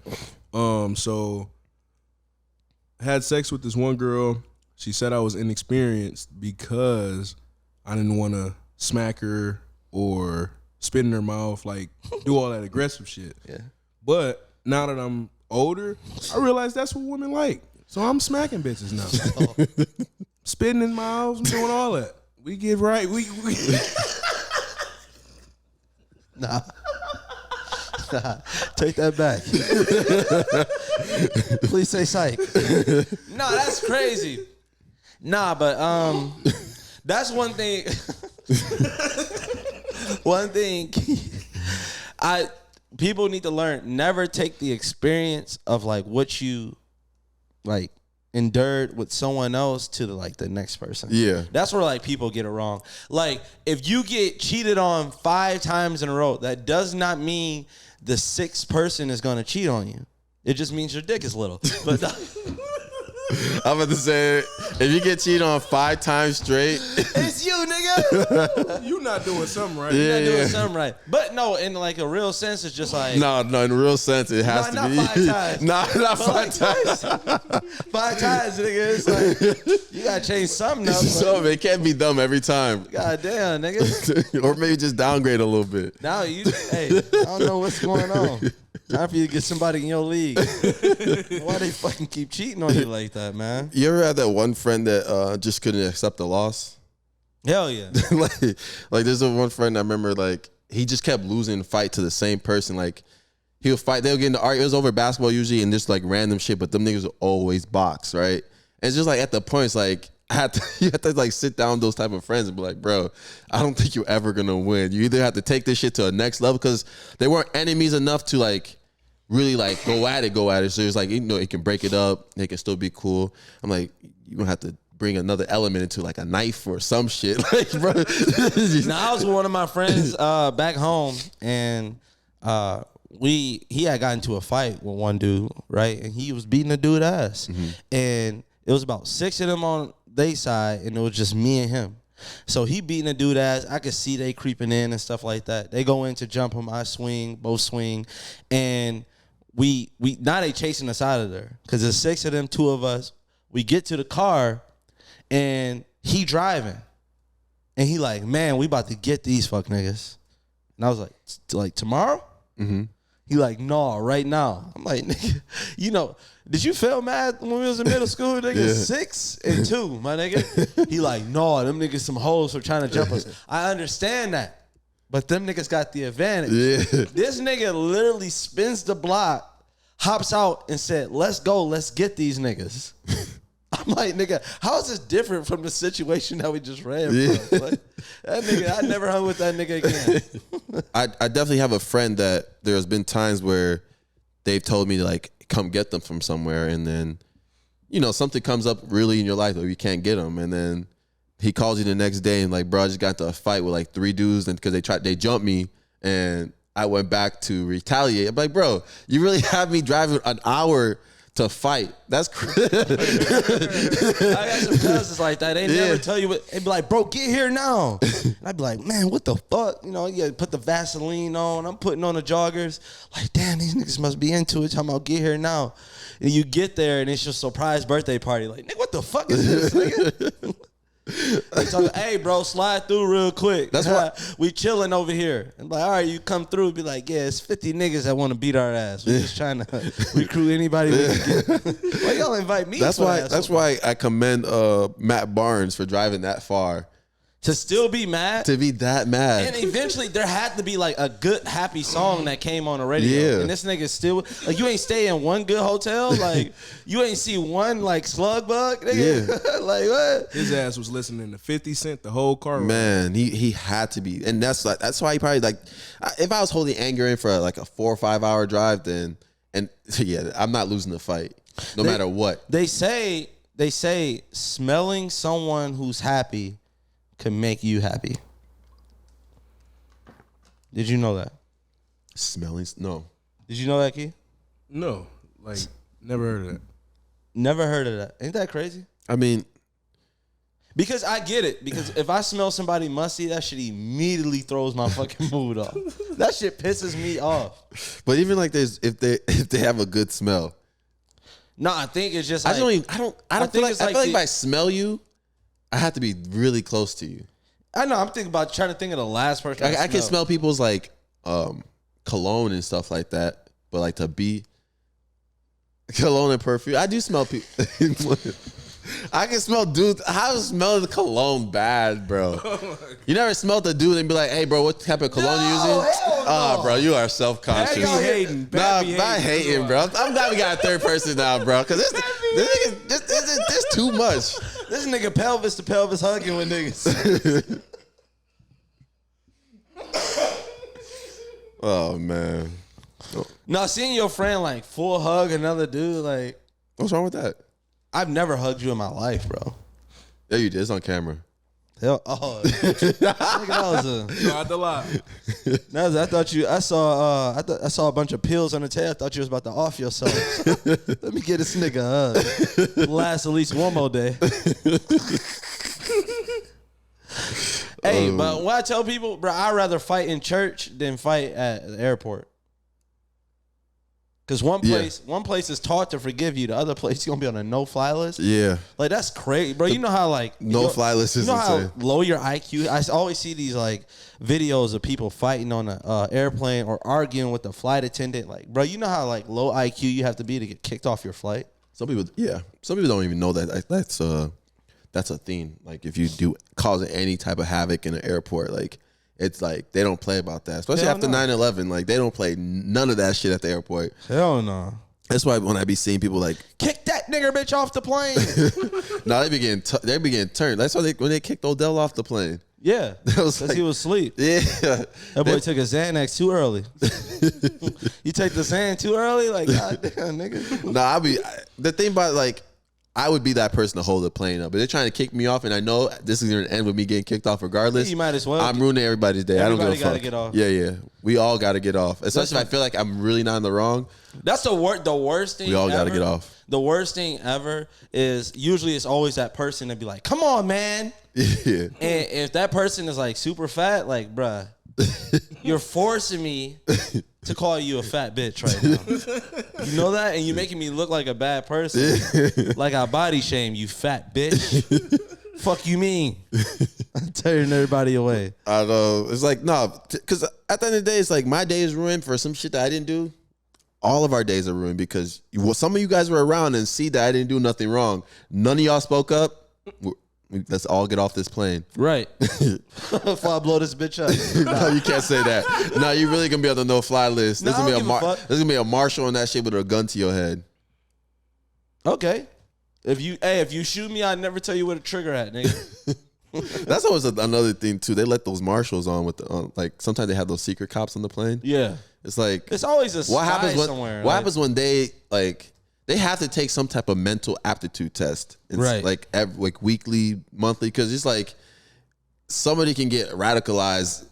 So I had sex with this one girl. She said I was inexperienced because I didn't want to smack her or spit in her mouth, like do all that aggressive shit. Yeah. But now that I'm older, I realize that's what women like. So I'm smacking bitches now. Spitting in mouths, I'm doing all that. We get right. We Nah. Take that back. Please say psych. No, that's crazy. Nah, but that's one thing. One thing people need to learn. Never take the experience of like what you like endured with someone else to the next person. Yeah. That's where like people get it wrong. Like if you get cheated on 5 times in a row, that does not mean the 6th person is gonna cheat on you. It just means your dick is little. But I'm about to say, if you get cheated on 5 times straight, it's you, nigga. you not doing something right. You're not doing something right. But no, in like a real sense, it's just like no, in real sense, it has to not be 5 times. not 5 times. 5 times, nigga. It's like you gotta change something up. So it can't be dumb every time. God damn, nigga. Or maybe just downgrade a little bit. Now hey, I don't know what's going on. Time for you to get somebody in your league. Why they fucking keep cheating on you like that, man? You ever had that one friend that just couldn't accept the loss? Hell yeah. like there's a one friend I remember, like he just kept losing the fight to the same person. Like he'll fight, they'll get into argument. It was over basketball usually and just like random shit, but them niggas will always box, right? And it's just like at the point, it's like you have to like sit down with those type of friends and be like, bro, I don't think you're ever gonna win. You either have to take this shit to a next level because they weren't enemies enough to like really like go at it. So it's like, you know, it can break it up. They can still be cool. I'm like, you're gonna have to bring another element into like a knife or some shit. Like, bro. Now I was with one of my friends back home, and he had gotten into a fight with one dude, right? And he was beating the dude ass. Mm-hmm. And it was about 6 of them on they side, and it was just me and him. So he beating the dude ass. I could see they creeping in and stuff like that. They go in to jump him. I swing, both swing, and we now they chasing us out of there because there's 6 of them, 2 of us. We get to the car, and he driving, and he like, man, we about to get these fuck niggas. And I was like tomorrow? Mm-hmm. He like, no, right now. I'm like, nigga, you know, did you fail math when we was in middle school, nigga? Yeah. 6 and 2, my nigga. He like, no, them niggas some hoes for trying to jump us. I understand that. but them niggas got the advantage. Yeah. This nigga literally spins the block, hops out, and said, "Let's go, let's get these niggas." I'm like, nigga, how is this different from the situation that we just read, bro? Yeah. Like, that nigga, I never hung with that nigga again. I definitely have a friend that there's been times where they've told me to like come get them from somewhere, and then something comes up really in your life where you can't get them, and then he calls you the next day and like, bro, I just got into a fight with like 3 dudes, and because they jumped me, and I went back to retaliate. I'm like, bro, you really have me driving an hour to fight? That's crazy. I got some cousins like that. They never tell you what. They be like, bro, get here now. And I'd be like, man, what the fuck? You put the Vaseline on. I'm putting on the joggers. Like, damn, these niggas must be into it. Talking about get here now. And you get there and it's your surprise birthday party. Like, nigga, what the fuck is this, nigga? They talking, hey, bro, slide through real quick. That's why we chilling over here. And like, all right, you come through. Be like, yeah, it's 50 niggas that want to beat our ass. We're just trying to recruit anybody we can get. Why y'all invite me? That's why I commend Matt Barnes for driving that far. To still be mad? To be that mad. And eventually there had to be like a good, happy song that came on the radio. Yeah. And this nigga still, like, you ain't stay in one good hotel? Like, you ain't see one, like, slug bug? Nigga? Yeah. Like, what? His ass was listening to 50 Cent the whole car ride. Man, he had to be. And that's why he probably, like, if I was holding anger in for like a 4 or 5 hour drive, then, and yeah, I'm not losing the fight no matter what. They say smelling someone who's happy can make you happy. Did you know that? Smelling? No. Did you know that, Key? No, like, never heard of that. Never heard of that. Ain't that crazy? I mean, because I get it. Because if I smell somebody musty, that shit immediately throws my fucking mood off. That shit pisses me off. but even like this, if they have a good smell, no, I think it's just like, I don't feel like if I smell you, I have to be really close to you. I know. I'm trying to think of the last person. I can smell people's like cologne and stuff like that, but like to be cologne and perfume, I do smell people. I can smell dudes. How smell the cologne bad, bro? You never smelled the dude and be like, "Hey, bro, what type of cologne you using?" Oh, bro, you are self-conscious. Bad be hating. Not hating, bro. I'm glad we got a third person now, bro, because this too much. This nigga pelvis to pelvis hugging with niggas. Oh man. No, seeing your friend like full hug another dude, like, What's wrong with that? I've never hugged you in my life, bro. Yeah, you did. It's on camera. Nigga, that was Not the lie. I saw a bunch of pills on the tail. I thought you was about to off yourself. Let me get this nigga a hug. Last at least one more day. Hey, but when I tell people, bro, I'd rather fight in church than fight at the airport. Because one place is taught to forgive you. The other place, you're going to be on a no-fly list. Yeah. Like, that's crazy. Bro, you know how, like... No-fly list is insane. How low your IQ... I always see these, like, videos of people fighting on an airplane or arguing with the flight attendant. Like, bro, you know how, like, low IQ you have to be to get kicked off your flight? Some people don't even know that. That's a thing. Like, if you do cause any type of havoc in an airport, like... It's like they don't play about that, especially after 9/11. Like they don't play none of that shit at the airport. Hell no. That's why when I be seeing people like kick that nigger bitch off the plane. No, they begin turned. That's why when they kicked Odell off the plane. Yeah, because he was asleep. Yeah, that boy took a Xanax too early. You take the Xan too early, like goddamn nigga. No, the thing about like. I would be that person to hold the plane up. But they're trying to kick me off, and I know this is going to end with me getting kicked off regardless. Yeah, you might as well. I'm ruining everybody's day. I don't give a fuck. Gotta get off. Yeah. We all got to get off. Especially if I feel like I'm really not in the wrong. That's the worst thing. We all got to get off. The worst thing ever is usually it's always that person that be like, "Come on, man." Yeah. And if that person is like super fat, like, bruh, you're forcing me to call you a fat bitch right now. You know that? And you're making me look like a bad person. Like I body shame you, fat bitch. Fuck you mean? I'm tearing everybody away. I know. It's like, no, because at the end of the day, it's like my day is ruined for some shit that I didn't do. All of our days are ruined because some of you guys were around and see that I didn't do nothing wrong. None of y'all spoke up. Let's all get off this plane. Right. Before I blow this bitch up. No, you can't say that. No, you really gonna be on the no-fly list. No, There's gonna be a marshal on that shit with a gun to your head. Okay. If you shoot me, I'd never tell you where the trigger at, nigga. That's always another thing too. They let those marshals on with like sometimes they have those secret cops on the plane. Yeah. It's like It's always a what spy happens when somewhere. what happens when they like they have to take some type of mental aptitude test. It's Right. like like weekly, monthly, because it's like somebody can get radicalized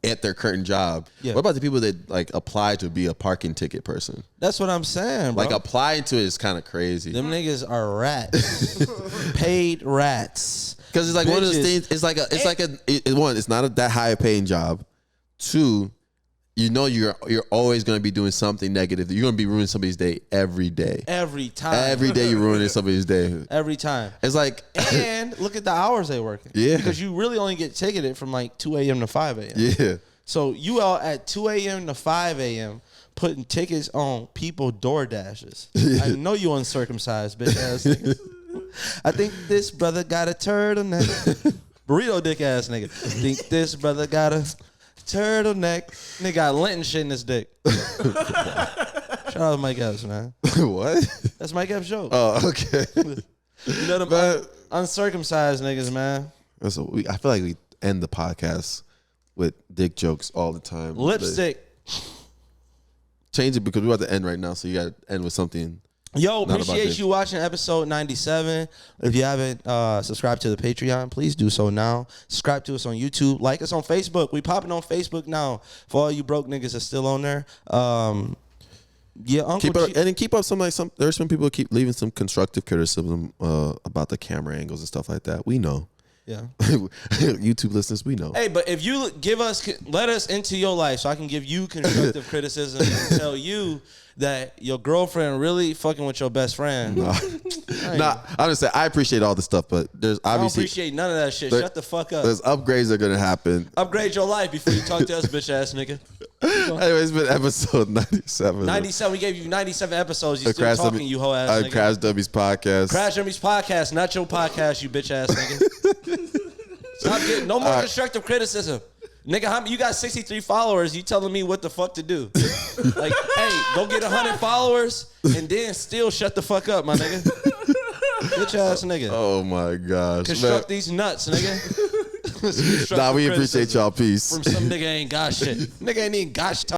at their current job. Yeah. What about the people that like apply to be a parking ticket person? That's what I'm saying, bro. Like applying to it is kind of crazy. Them niggas are rats. Paid rats. Because it's like one of those Bitches. things. It's not that high a paying job. Two, you know you're always going to be doing something negative. You're going to be ruining somebody's day every day. Every time. Every day you're ruining somebody's day. Every time. It's like, And look at the hours they working. Yeah. Because you really only get ticketed from like 2 a.m. to 5 a.m. yeah. So you out at 2 a.m. to 5 a.m. putting tickets on people door dashes. I know you uncircumcised, bitch ass nigga. I think this brother got a turtleneck. Burrito dick ass nigga. Think this brother got a turtleneck. Nigga got lint and shit in his dick. Shout out to Mike Epps, man. What? That's Mike Epps' joke. Oh, okay. You know them uncircumcised niggas, man. I feel like we end the podcast with dick jokes all the time. Lipstick. Change it because we're about to end right now, so you got to end with something. Yo, Not about appreciate this. you watching episode 97. If you haven't subscribed to the Patreon, please do so now. Subscribe to us on YouTube. Like us on Facebook. We popping on Facebook now. For all you broke niggas that's still on there. Yeah, Uncle Keep up some. There's some people keep leaving some constructive criticism about the camera angles and stuff like that. We know. Yeah. YouTube listeners, we know. Hey, but if you let us into your life so I can give you constructive criticism and tell you that your girlfriend really fucking with your best friend. Nah, I'm just saying, I appreciate all the stuff, but there's I don't obviously appreciate none of that shit. Shut the fuck up. there's upgrades that are gonna happen. Upgrade your life before you talk to us, bitch ass nigga. Anyway, it's been episode 97. 97. We gave you 97 episodes. You The still Crash talking, Dummies- you hoe ass nigga. Crash Dummies podcast. Crash Dummies podcast, not your podcast, you bitch ass nigga. Stop getting no more constructive criticism. Nigga, you got 63 followers. You telling me what the fuck to do? Like, hey, go get 100 followers and then still shut the fuck up, my nigga. Bitch ass nigga. Oh my gosh. Construct these nuts, nigga. Nah, we appreciate y'all. Peace. From some nigga ain't got shit. Nigga ain't even got shit.